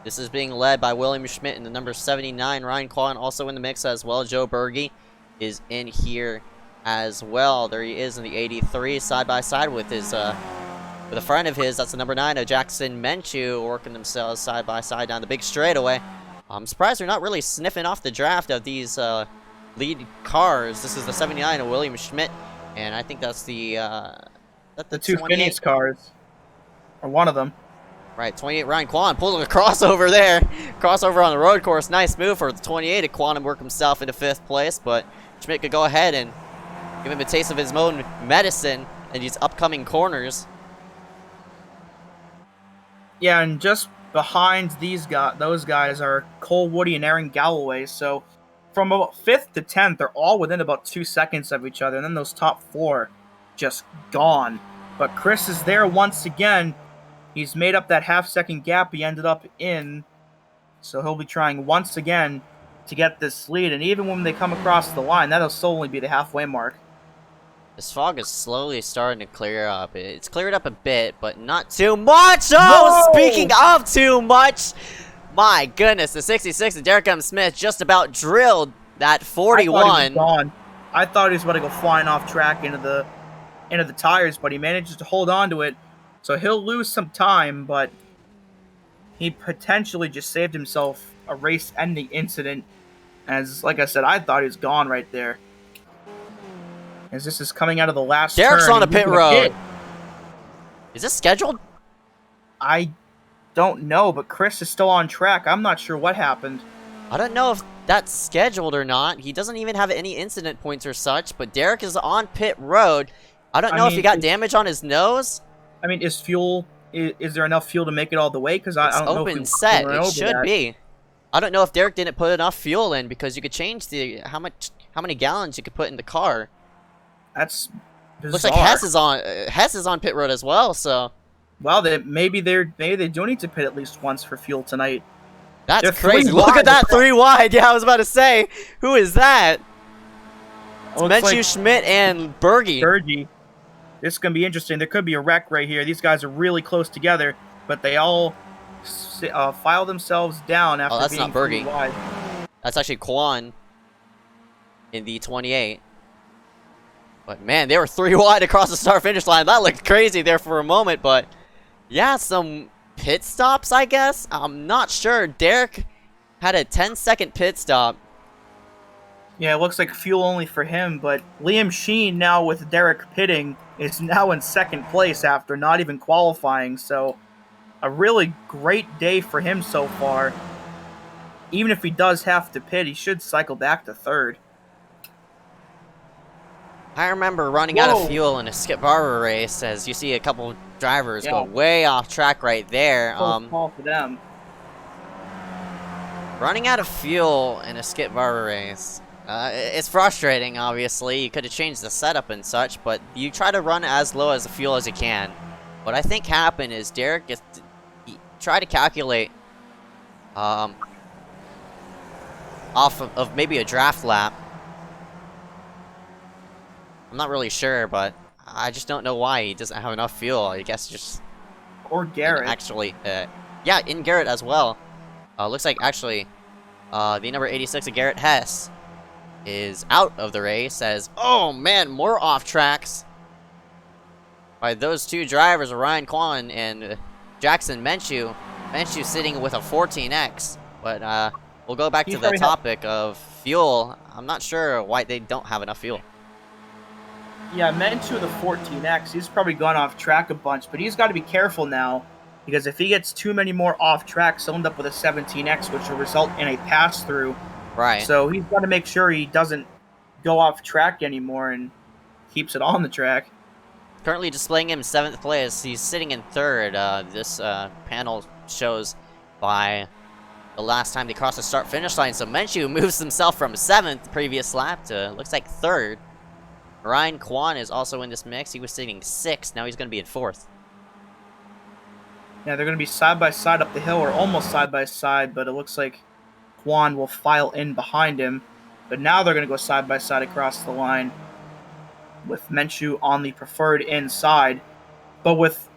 This is being led by William Schmidt in the number 79. Ryan Kwan also in the mix as well. Joe Berge is in here as well. There he is in the 83, side by side with his with a friend of his. That's the number 9 of Jackson Menchu, working themselves side by side down the big straightaway. I'm surprised they're not really sniffing off the draft of these lead cars. This is the 79 of William Schmidt, and I think that's the 2 Phineas cars, or one of them. Right, 28 Ryan Kwan pulling a crossover there. Crossover on the road course. Nice move for the 28 of Kwan to work himself into 5th place, but Schmidt could go ahead and give him a taste of his own medicine in these upcoming corners. Yeah, and just behind those guys are Cole Woody and Aaron Galloway. So from about 5th to 10th, they're all within about 2 seconds of each other. And then those top 4 just gone. But Chris is there once again. He's made up that half-second gap he ended up in. So he'll be trying once again to get this lead. And even when they come across the line, that'll still only be the halfway mark. This fog is slowly starting to clear up. It's cleared up a bit, but not too much! Oh, Whoa! speaking of too much! My goodness, the 66 of Derek M. Smith just about drilled that 41. I thought he was about to go flying off track into the tires, but he manages to hold on to it. So he'll lose some time, but he potentially just saved himself a race-ending incident. As, like I said, I thought he was gone right there. As this is coming out of the last Derek's turn. on a pit road. Is this scheduled? I don't know, but Chris is still on track. I'm not sure what happened. I don't know if that's scheduled or not. He doesn't even have any incident points or such, but Derek is on pit road. I don't know if he got damage on his nose. I mean, is there enough fuel to make it all the way? Because I don't know. Open set. It should be. I don't know if Derek didn't put enough fuel in, because you could change how many gallons you could put in the car. That's bizarre. Looks like Hess is on pit road as well. So, well, maybe they do need to pit at least once for fuel tonight. That's crazy. Look at that 3 wide. Yeah, I was about to say, who is that? It's Menchu, Schmidt, and Berge. This is gonna be interesting. There could be a wreck right here. These guys are really close together, but they all file themselves down after that's being not Berge. 3 wide. That's actually Quan in the 28. But man, they were 3 wide across the start-finish line. That looked crazy there for a moment, but yeah, some pit stops, I guess? I'm not sure. Derek had a 10-second pit stop. Yeah, it looks like fuel only for him, but Liam Sheen now with Derek pitting is now in 2nd place after not even qualifying, so a really great day for him so far. Even if he does have to pit, he should cycle back to 3rd. I remember running out of fuel in a Skip Barber race, as you see a couple drivers go way off track right there. Call for them. Running out of fuel in a Skip Barber race. It's frustrating, obviously. You could have changed the setup and such, but you try to run as low as the fuel as you can. What I think happened is Derek tried to calculate off of maybe a draft lap. I'm not really sure, but I just don't know why he doesn't have enough fuel. I guess just... Or Garrett. Actually, yeah, in Garrett as well. Looks like, actually, the number 86 of Garrett Hess is out of the race, as, oh man, more off tracks by those 2 drivers, Ryan Kwan and Jackson Menchu. Menchu sitting with a 14X, but we'll go back to the topic of fuel. I'm not sure why they don't have enough fuel. Yeah, Menchu the 14X, he's probably gone off track a bunch, but he's got to be careful now, because if he gets too many more off tracks, he'll end up with a 17X, which will result in a pass-through. Right. So he's got to make sure he doesn't go off track anymore and keeps it on the track. Currently displaying him in 7th place. He's sitting in 3rd. This panel shows by the last time they crossed the start-finish line. So Menchu moves himself from 7th previous lap to, looks like, 3rd. Ryan Kwan is also in this mix. He was sitting 6th. Now he's going to be in 4th. Yeah, they're going to be side-by-side up the hill, or almost side-by-side, but it looks like Kwan will file in behind him. But now they're going to go side-by-side across the line with Menchu on the preferred inside. But with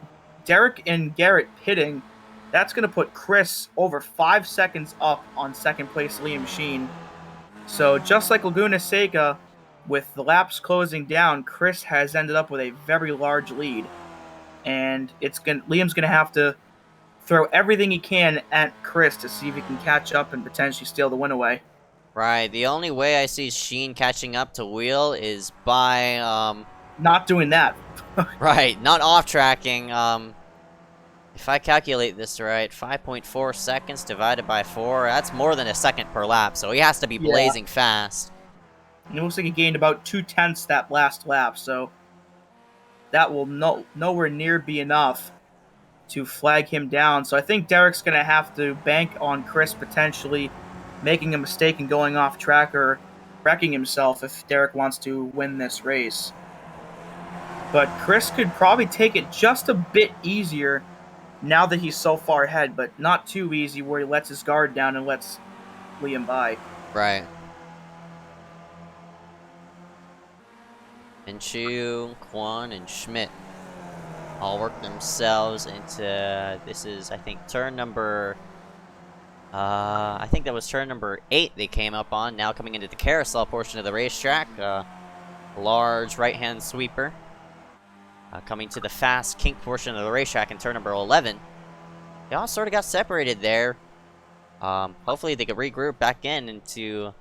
Derek and Garrett pitting, that's going to put Chris over 5 seconds up on 2nd place Liam Sheen. So just like Laguna Seca, with the laps closing down, Chris has ended up with a very large lead. And Liam's going to have to throw everything he can at Chris to see if he can catch up and potentially steal the win away. Right. The only way I see Sheen catching up to Wheel is by... not doing that. Right. Not off-tracking. If I calculate this right, 5.4 seconds divided by 4, that's more than a second per lap, so he has to be blazing fast. And it looks like he gained about 2/10 that last lap, so that will nowhere near be enough. to flag him down. So I think Derek's going to have to bank on Chris potentially making a mistake and going off track or wrecking himself if Derek wants to win this race. But Chris could probably take it just a bit easier now that he's so far ahead, but not too easy where he lets his guard down and lets Liam by. Right. Minshew, Kwon, and Schmidt all work themselves into, this is, I think, turn number, I think that was turn number 8 they came up on, now coming into the carousel portion of the racetrack. Large right-hand sweeper. Coming to the fast kink portion of the racetrack in turn number 11. They all sort of got separated there. Hopefully they can regroup back into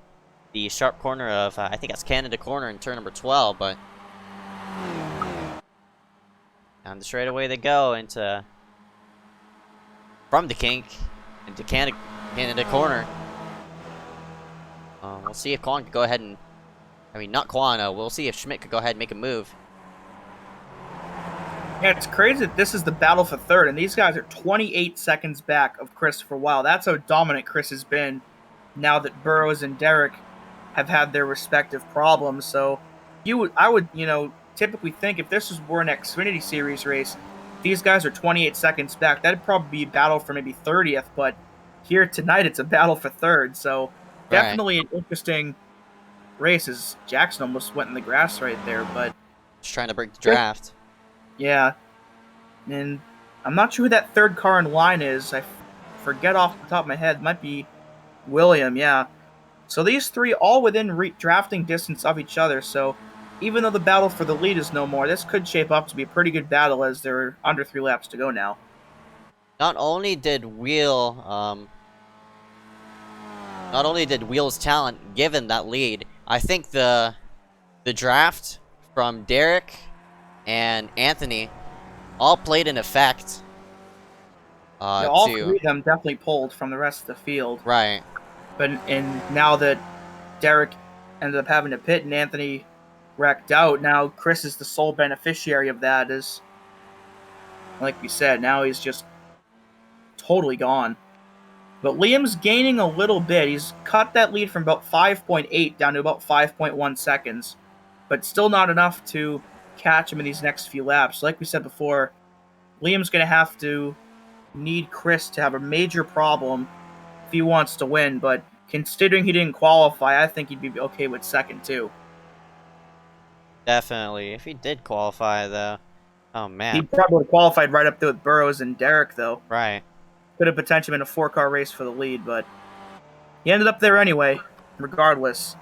the sharp corner of, I think that's Canada corner in turn number 12, but down the straightaway they go into, from the kink into Canada corner. We'll see if Kwon could go ahead and, I mean, not Kwon, we'll see if Schmidt could go ahead and make a move. Yeah, it's crazy that this is the battle for third, and these guys are 28 seconds back of Chris for a while. That's how dominant Chris has been now that Burrows and Derek have had their respective problems. So I would, typically think if this were an Xfinity Series race, these guys are 28 seconds back. That'd probably be a battle for maybe 30th, but here tonight it's a battle for third. So definitely an interesting race, as Jackson almost went in the grass right there, but just trying to break the draft. Yeah, and I'm not sure who that third car in line is. I forget off the top of my head. It might be William, yeah. So these three all within drafting distance of each other, so even though the battle for the lead is no more, this could shape up to be a pretty good battle as there are under 3 laps to go now. Not only did Wheel's talent give him that lead, I think the draft from Derek and Anthony all played an effect. All 3 of them definitely pulled from the rest of the field. Right. And now that Derek ended up having to pit and Anthony wrecked out, now Chris is the sole beneficiary of that. Is, like we said, now he's just totally gone. But Liam's gaining a little bit. He's cut that lead from about 5.8 down to about 5.1 seconds, but still not enough to catch him in these next few laps. Like we said before, Liam's going to have to need Chris to have a major problem if he wants to win, but considering he didn't qualify, I think he'd be okay with second too. Definitely. If he did qualify, though, oh man. He probably qualified right up there with Burrows and Derek, though. Right. Could have potentially been a 4-car race for the lead, but he ended up there anyway, regardless,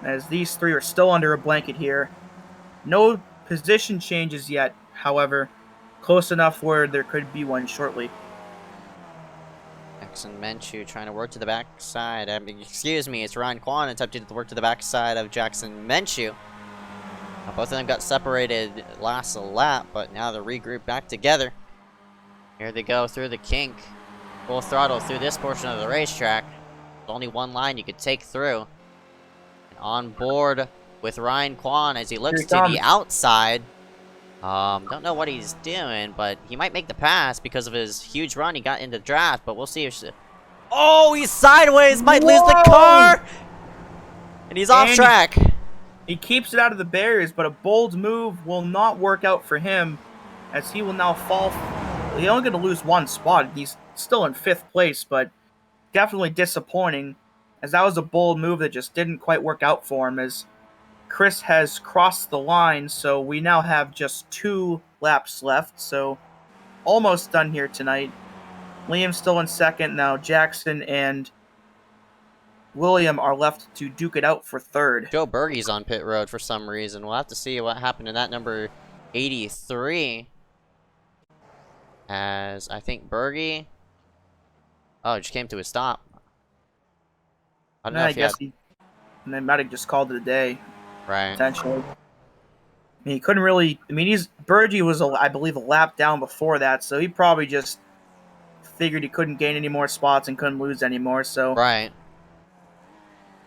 as these 3 are still under a blanket here. No position changes yet, however, close enough where there could be one shortly. Jackson Minshew trying to work to the backside. Excuse me, it's Ryan Kwon attempting to work to the backside of Jackson Minshew. Both of them got separated last lap, but now they're regrouped back together. Here they go through the kink. Full throttle through this portion of the racetrack. There's only one line you could take through. And on board with Ryan Kwon as he looks to the outside. Don't know what he's doing, but he might make the pass because of his huge run he got in the draft, but we'll see if... Oh, he's sideways! Might lose the car! And he's off track. He keeps it out of the barriers, but a bold move will not work out for him, as he will now fall. He's only going to lose 1 spot. He's still in 5th place, but definitely disappointing, as that was a bold move that just didn't quite work out for him, as Chris has crossed the line, so we now have just 2 laps left, so almost done here tonight. Liam's still in second. Now Jackson and William are left to duke it out for third. Joe Bergey's on pit road for some reason. We'll have to see what happened to that number 83. As I think Bergey... Oh, it just came to a stop. I don't know if and they might have just called it a day. Right. Potentially. I mean, he couldn't really... I mean, Bergey was, I believe, a lap down before that, so he probably just figured he couldn't gain any more spots and couldn't lose anymore, so... Right.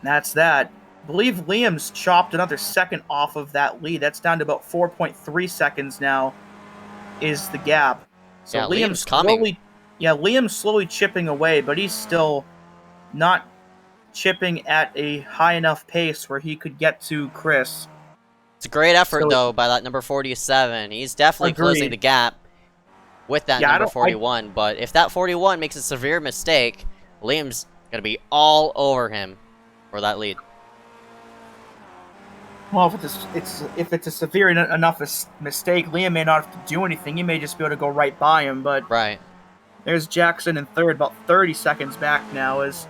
That's that. I believe Liam's chopped another second off of that lead. That's down to about 4.3 seconds now is the gap. So Yeah, Liam's Liam's coming. slowly, yeah, Liam's slowly chipping away, but he's still not chipping at a high enough pace where he could get to Chris. It's a great effort, So though, by that number 47. He's definitely closing the agreed. gap with that Yeah, number 41. But if that 41 makes a severe mistake, Liam's going to be all over him for that lead. Well, if it's a severe enough mistake, Liam may not have to do anything. He may just be able to go right by him. But Right. there's Jackson in third, about 30 seconds back now, as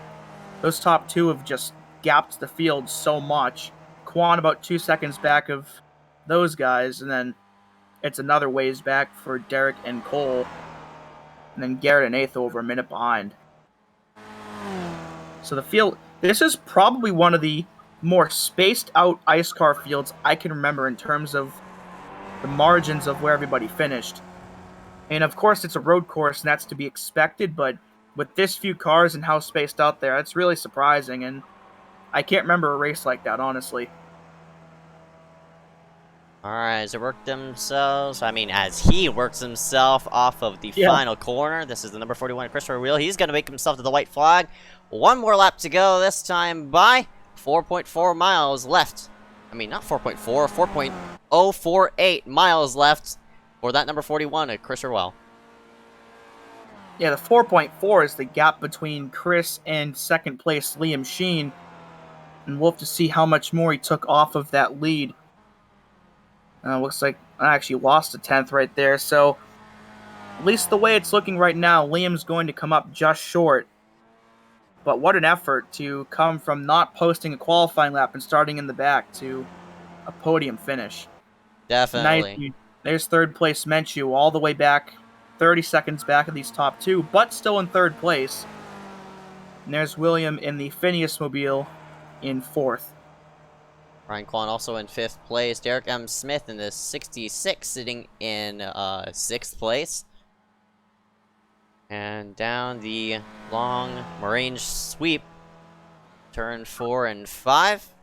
those top two have just gapped the field so much. Quan about 2 seconds back of those guys, and then it's another ways back for Derek and Cole. And then Garrett and eighth over a minute behind. So the field, this is probably one of the more spaced out iSCAR fields I can remember in terms of the margins of where everybody finished. And of course it's a road course and that's to be expected, but with this few cars and how spaced out there, it's really surprising, and I can't remember a race like that, honestly. Alright, as he works himself off of the final corner. This is the number 41, Christopher Wheel. He's going to make himself to the white flag. One more lap to go, this time by 4.4 miles left. I mean, not 4.4, 4.048 miles left for that number 41, Christopher Wheel. Yeah, the 4.4 is the gap between Chris and second place Liam Sheen, and we'll have to see how much more he took off of that lead. Looks like I actually lost a 10th right there, so at least the way it's looking right now, Liam's going to come up just short. But what an effort to come from not posting a qualifying lap and starting in the back to a podium finish. Definitely. Nice. There's third place Menchu all the way back, 30 seconds back of these top two, but still in third place. And there's William in the Phineas Mobile in fourth. Ryan Kwan also in 5th place. Derek M. Smith in the 66 sitting in 6th place. And down the long range sweep, turn 4 and 5.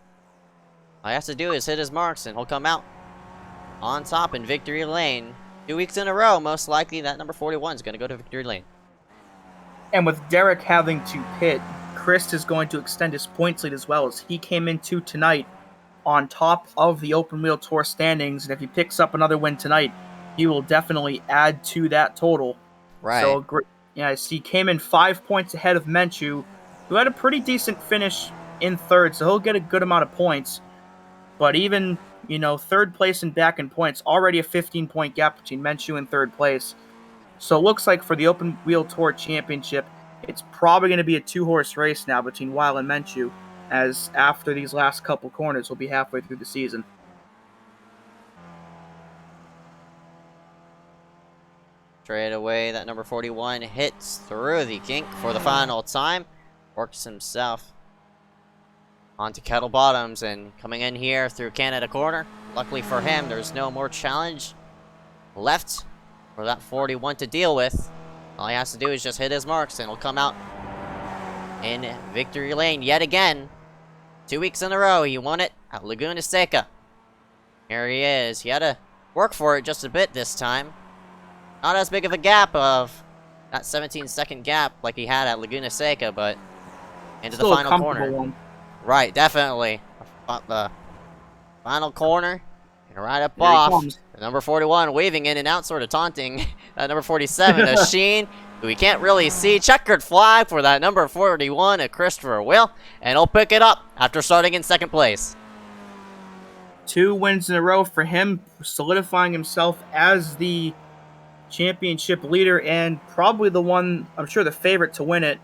All he has to do is hit his marks and he'll come out on top in victory lane. 2 weeks in a row, most likely that number 41 is going to go to victory lane. And with Derek having to pit, Chris is going to extend his points lead as well, as he came into tonight on top of the Open Wheel Tour standings, and if he picks up another win tonight, he will definitely add to that total. Right. So, yeah, he came in 5 points ahead of Menchu, who had a pretty decent finish in third, so he'll get a good amount of points. But even, third place and back in points, already a 15-point gap between Menchu and third place. So it looks like for the Open Wheel Tour Championship, it's probably going to be a two-horse race now between Weil and Menchu, as after these last couple corners, we'll be halfway through the season. Straight away, that number 41 hits through the kink for the final time. Works himself onto kettle bottoms and coming in here through Canada corner. Luckily for him, there's no more challenge left for that 41 to deal with. All he has to do is just hit his marks and he'll come out in victory lane yet again. 2 weeks in a row, he won it at Laguna Seca. Here he is. He had to work for it just a bit this time. Not as big of a gap of that 17-second gap like he had at Laguna Seca, but into the final corner. One. Right, definitely. The final corner. And right up There he off. comes. Number 41 waving in and out, sort of taunting that number 47, Sheen, who we can't really see. Checkered flag for that number 41, Christopher Will, and he'll pick it up after starting in second place. 2 wins in a row for him, solidifying himself as the championship leader and probably the one, I'm sure, the favorite to win it.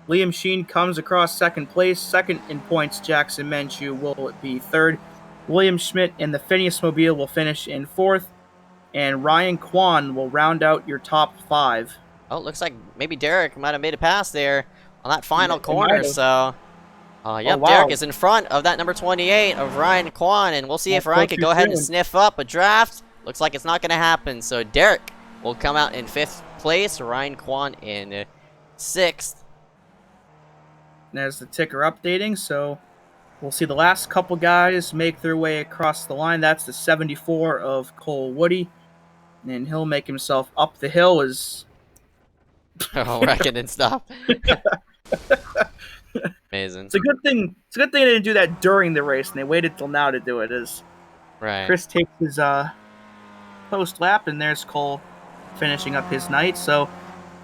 Liam Sheen comes across second place. Second in points, Jackson Menchu will be third. William Schmidt in the Phineas Mobile will finish in fourth. And Ryan Kwan will round out your top 5. Oh, it looks like maybe Derek might have made a pass there on that final corner, so... yep, wow. Derek is in front of that number 28 of Ryan Kwan, and we'll see if Ryan can go ahead and sniff up a draft. Looks like it's not going to happen, so Derek will come out in 5th place, Ryan Kwan in 6th. There's the ticker updating, so we'll see the last couple guys make their way across the line. That's the 74 of Cole Woody. And he'll make himself up the hill as Oh, wrecking and stuff. Amazing. it's a good thing. It's a good thing they didn't do that during the race, and they waited till now to do it. As Right. Chris takes his post lap, and there's Cole finishing up his night. So,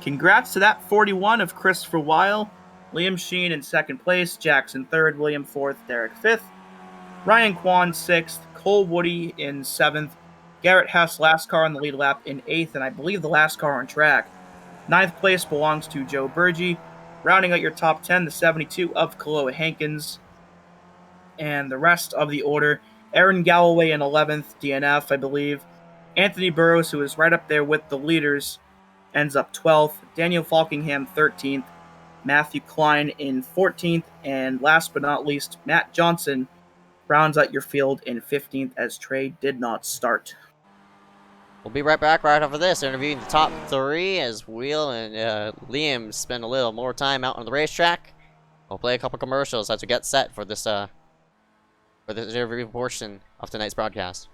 congrats to that 41 of Christopher Weil, Liam Sheen in second place, Jackson third, William fourth, Derek fifth, Ryan Kwan sixth, Cole Woody in seventh, Garrett Hess last car on the lead lap in eighth, and I believe the last car on track. Ninth place belongs to Joe Burgee. Rounding out your top 10, the 72 of Kaloa Hankins. And the rest of the order, Aaron Galloway in 11th, DNF, I believe. Anthony Burrows, who is right up there with the leaders, ends up 12th. Daniel Falkingham, 13th. Matthew Klein in 14th. And last but not least, Matt Johnson rounds out your field in 15th as Trey did not start. We'll be right back right after this, interviewing the top 3 as Will and Liam spend a little more time out on the racetrack. We'll play a couple commercials as we get set for this interview portion of tonight's broadcast.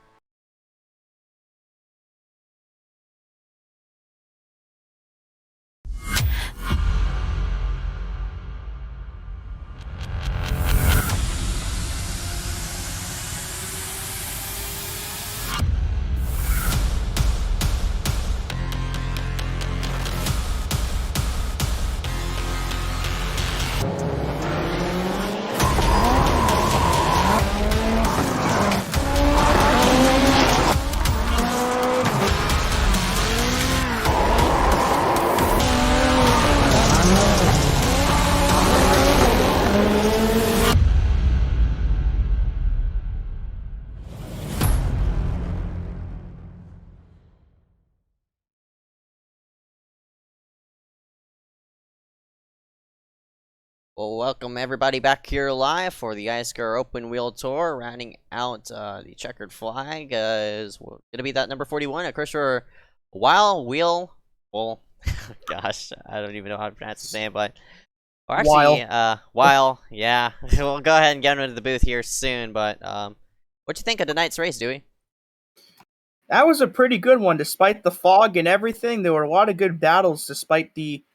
Well, welcome everybody back here live for the iSCAR Open Wheel Tour. Rounding out the checkered flag is going to be that number 41, Christopher Weil. Well, gosh, I don't even know how to pronounce his name, but actually, Weil. Yeah, we'll go ahead and get him into the booth here soon. But what you think of tonight's race, Dewey? That was a pretty good one, despite the fog and everything. There were a lot of good battles, despite the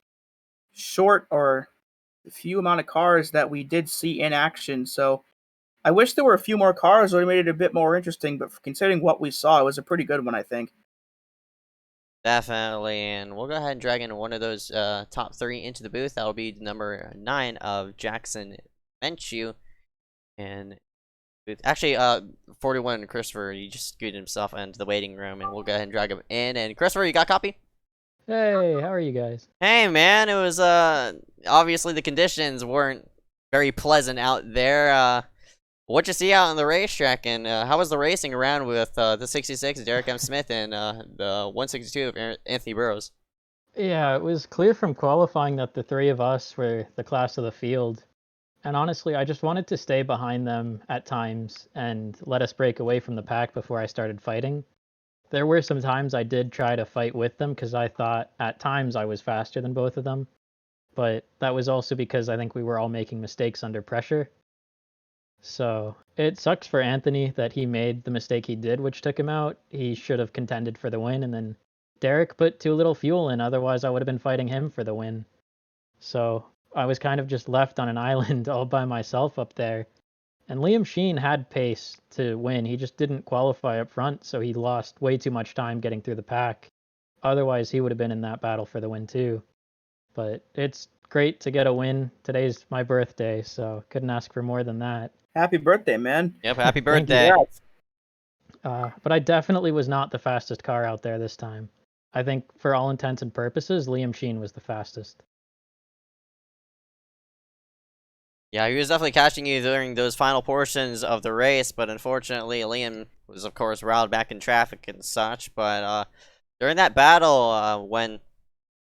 short or few amount of cars that we did see in action. So I wish there were a few more cars, would have made it a bit more interesting, but considering what we saw, it was a pretty good one, I think. Definitely, and we'll go ahead and drag in one of those top 3 into the booth. That'll be number 9 of Jackson Menchu. And actually, 41, Christopher, he just scooted himself into the waiting room, and we'll go ahead and drag him in. And Christopher, you got a copy? Hey, how are you guys? Hey, man, it was, obviously the conditions weren't very pleasant out there. What'd you see out on the racetrack, and how was the racing around with the 66, Derek M. Smith, and the 162 of Anthony Burrows? Yeah, it was clear from qualifying that the 3 of us were the class of the field. And honestly, I just wanted to stay behind them at times and let us break away from the pack before I started fighting. There were some times I did try to fight with them because I thought at times I was faster than both of them. But that was also because I think we were all making mistakes under pressure. So it sucks for Anthony that he made the mistake he did, which took him out. He should have contended for the win, and then Derek put too little fuel in, otherwise I would have been fighting him for the win. So I was kind of just left on an island all by myself up there. And Liam Sheen had pace to win. He just didn't qualify up front, so he lost way too much time getting through the pack. Otherwise, he would have been in that battle for the win too. But it's great to get a win. Today's my birthday, so couldn't ask for more than that. Happy birthday, man. Yep, happy birthday. But I definitely was not the fastest car out there this time. I think for all intents and purposes, Liam Sheen was the fastest. Yeah, he was definitely catching you during those final portions of the race, but unfortunately, Liam was, of course, riled back in traffic and such. But during that battle, when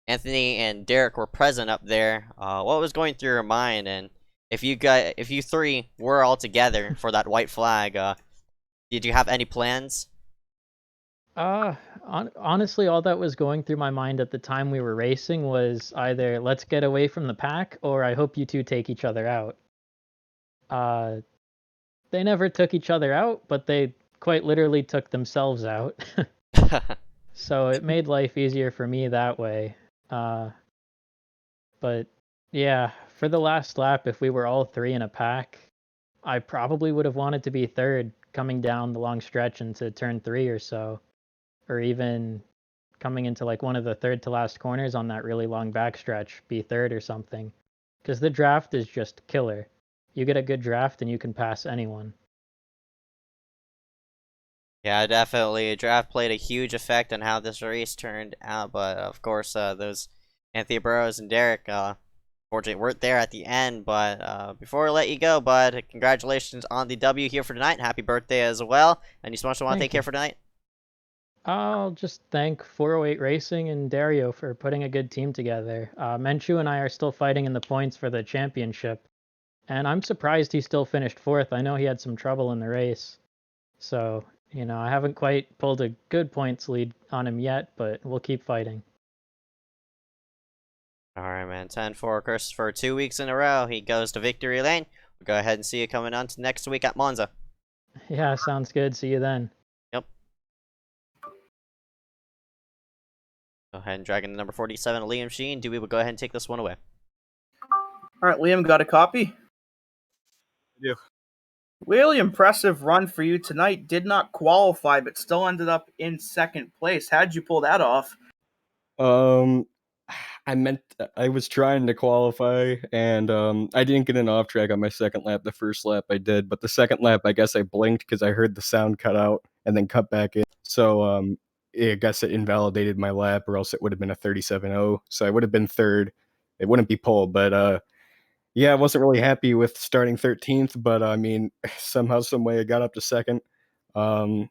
Anthony and Derek were present up there, what was going through your mind? And if you 3 were all together for that white flag, did you have any plans? Honestly, all that was going through my mind at the time we were racing was either let's get away from the pack or I hope you 2 take each other out. They never took each other out, but they quite literally took themselves out. So it made life easier for me that way. But yeah, for the last lap, if we were all three in a pack, I probably would have wanted to be third coming down the long stretch into turn 3 or so, or even coming into like one of the third to last corners on that really long backstretch, be third or something. Because the draft is just killer. You get a good draft and you can pass anyone. Yeah, definitely. Draft played a huge effect on how this race turned out, but of course, those Anthony Burrows and Derek, fortunately weren't there at the end. But before I let you go, bud, congratulations on the W here for tonight. Happy birthday as well. Any sponsor want to Thank take care you. for tonight? I'll just thank 408 Racing and Dario for putting a good team together. Menchu and I are still fighting in the points for the championship, and I'm surprised he still finished fourth. I know he had some trouble in the race. So, I haven't quite pulled a good points lead on him yet, but we'll keep fighting. All right, man. 10-4 Christopher, 2 weeks in a row. He goes to victory lane. We'll go ahead and see you coming on to next week at Monza. Yeah, sounds good. See you then. Yep. Go ahead and drag in the number 47, Liam Sheen. Dewey will go ahead and take this one away. All right, Liam, got a copy? Yeah. Really impressive run for you tonight. Did not qualify, but still ended up in second place. How'd you pull that off? I was trying to qualify, and I didn't get an off track on my second lap. The first lap I did, but the second lap, I guess I blinked because I heard the sound cut out and then cut back in. So I guess it invalidated my lap, or else it would have been a 37.0. So I would have been third. It wouldn't be pole, but yeah, I wasn't really happy with starting 13th, but I mean, somehow, some way, I got up to second. Um,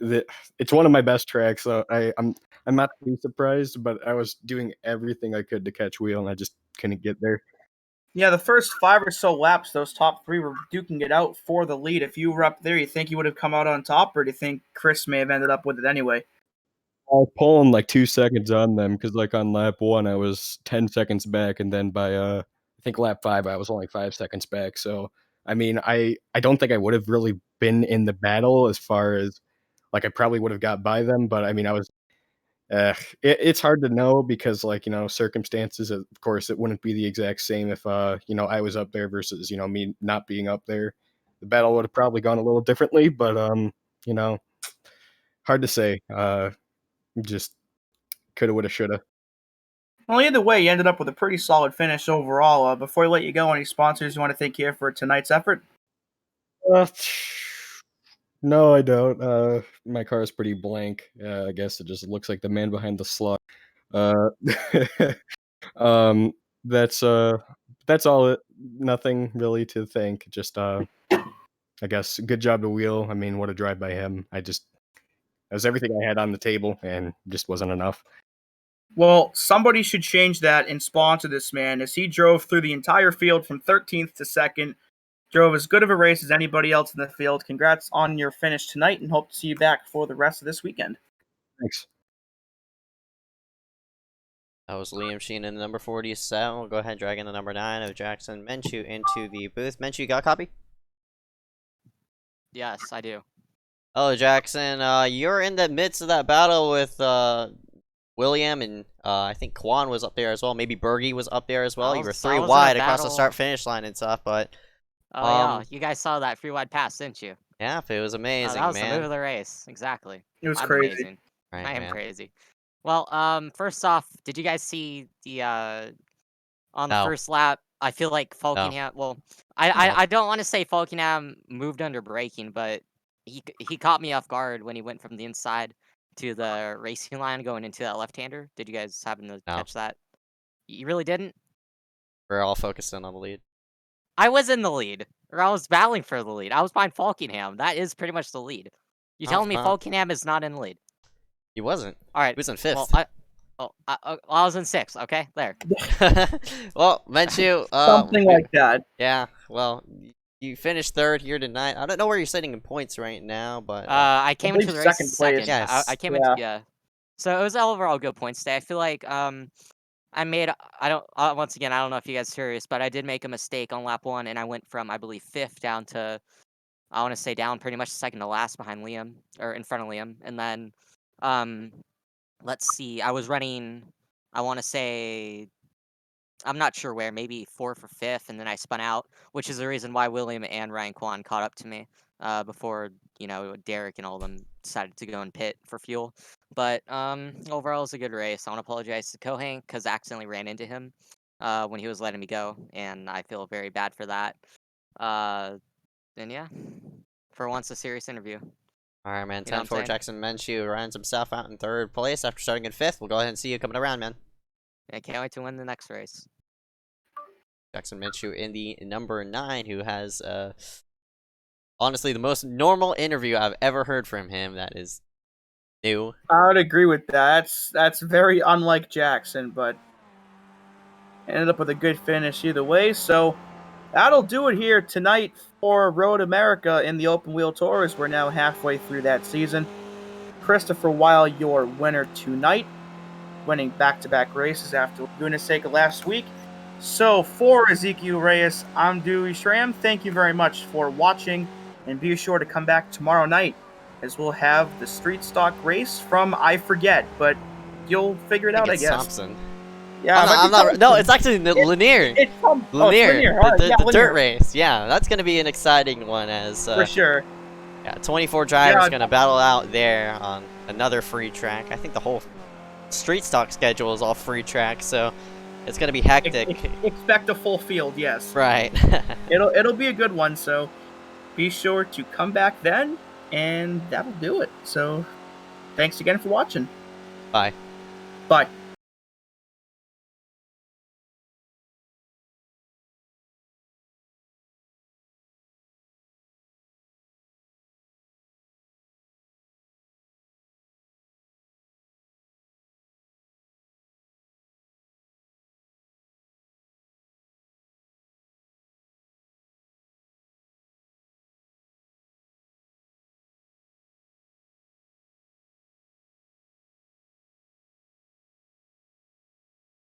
it's one of my best tracks, so I'm not too surprised, but I was doing everything I could to catch wheel, and I just couldn't get there. Yeah, the first 5 or so laps, those top 3 were duking it out for the lead. If you were up there, you think you would have come out on top, or do you think Chris may have ended up with it anyway? I was pulling like 2 seconds on them because, like, on lap 1, I was 10 seconds back, and then by, I think lap 5, I was only 5 seconds back, so, I mean, I don't think I would have really been in the battle as far as like, I probably would have got by them, but, I mean, I was it's hard to know because, like, circumstances, of course, it wouldn't be the exact same if, I was up there versus, me not being up there. The battle would have probably gone a little differently, but, you know, hard to say. Just coulda, woulda, shoulda. Well, either way, you ended up with a pretty solid finish overall. Before I let you go, any sponsors you want to thank here for tonight's effort? Uh, no, I don't. My car is pretty blank. I guess it just looks like the man behind the slot. Uh, um, that's, uh that's all it nothing really to thank. Just, I guess good job to Wheel. I mean, what a drive by him. That was everything I had on the table and just wasn't enough. Well, somebody should change that and sponsor this man, as he drove through the entire field from 13th to 2nd, drove as good of a race as anybody else in the field. Congrats on your finish tonight, and hope to see you back for the rest of this weekend. Thanks. That was Liam Sheen in the number 47. We'll go ahead and drag in the number 9 of Jackson Menchu into the booth. Menchu, you got a copy? Yes, I do. Oh, Jackson, you're in the midst of that battle with William, and I think Kwan was up there as well. Maybe Bergie was up there as well. You were 3 wide across the start-finish line and stuff, but... yeah, you guys saw that 3 wide pass, didn't you? Yeah, it was amazing, that was man. the move of the race. Exactly. It was I'm crazy. amazing. Right, I am man. crazy. Well, first off, did you guys see the on the No. first lap? I feel like Falkingham. Well, I don't want to say Falkingham moved under braking, but he caught me off guard when he went from the inside to the racing line going into that left-hander. Did you guys happen to catch that? You really didn't? We're all focused in on the lead. I was in the lead, or I was battling for the lead. I was behind Falkingham. That is pretty much the lead. You telling me Falkingham is not in the lead? He wasn't. All right. He was in 5th. I was in 6th. Okay, there. Well, Menchu, Something like that. Yeah, well, you finished 3rd here tonight. I don't know where you're sitting in points right now, but... I came into the race second place. second. Yes. I came into, yeah. So it was overall good points today. I feel like, I made, once again, I don't know if you guys are serious, but I did make a mistake on lap 1, and I went from, I believe, 5th down to, I want to say down pretty much second to last behind Liam, or in front of Liam, and then Let's see. I was running. I want to say. I'm not sure where. Maybe fourth or fifth, and then I spun out, which is the reason why William and Ryan Kwan caught up to me. Before Derek and all of them decided to go and pit for fuel. But overall, it's a good race. I want to apologize to Kohank because I accidentally ran into him when he was letting me go, and I feel very bad for that. And yeah, for once, a serious interview. All right, man. You know what I'm 10-4 saying? Jackson Minshew rounds himself out in 3rd place after starting in 5th. We'll go ahead and see you coming around, man. I can't wait to win the next race. Jackson Minshew in the number 9, who has honestly the most normal interview I've ever heard from him. That is new. I would agree with that. That's very unlike Jackson, but ended up with a good finish either way. So that'll do it here tonight for Road America in the Open Wheel Tours. We're now halfway through that season. Christopher Weil, your winner tonight, winning back-to-back races after Laguna Seca last week. So for Ezekiel Reyes, I'm Dewey Schramm. Thank you very much for watching, and be sure to come back tomorrow night as we'll have the street stock race from I forget, but you'll figure it out, I it's guess. Thompson. Yeah, Oh, no, I'm not. No, it's actually Lanier. It's from Lanier, Lanier. the Lanier. dirt race. Yeah, that's gonna be an exciting one as For sure. yeah, 24 drivers Yeah. gonna battle out there on another free track. I think the whole street stock schedule is all free track, so it's gonna be hectic. Expect a full field, yes. Right. It'll be a good one, so be sure to come back then, and that'll do it. So thanks again for watching. Bye. Bye.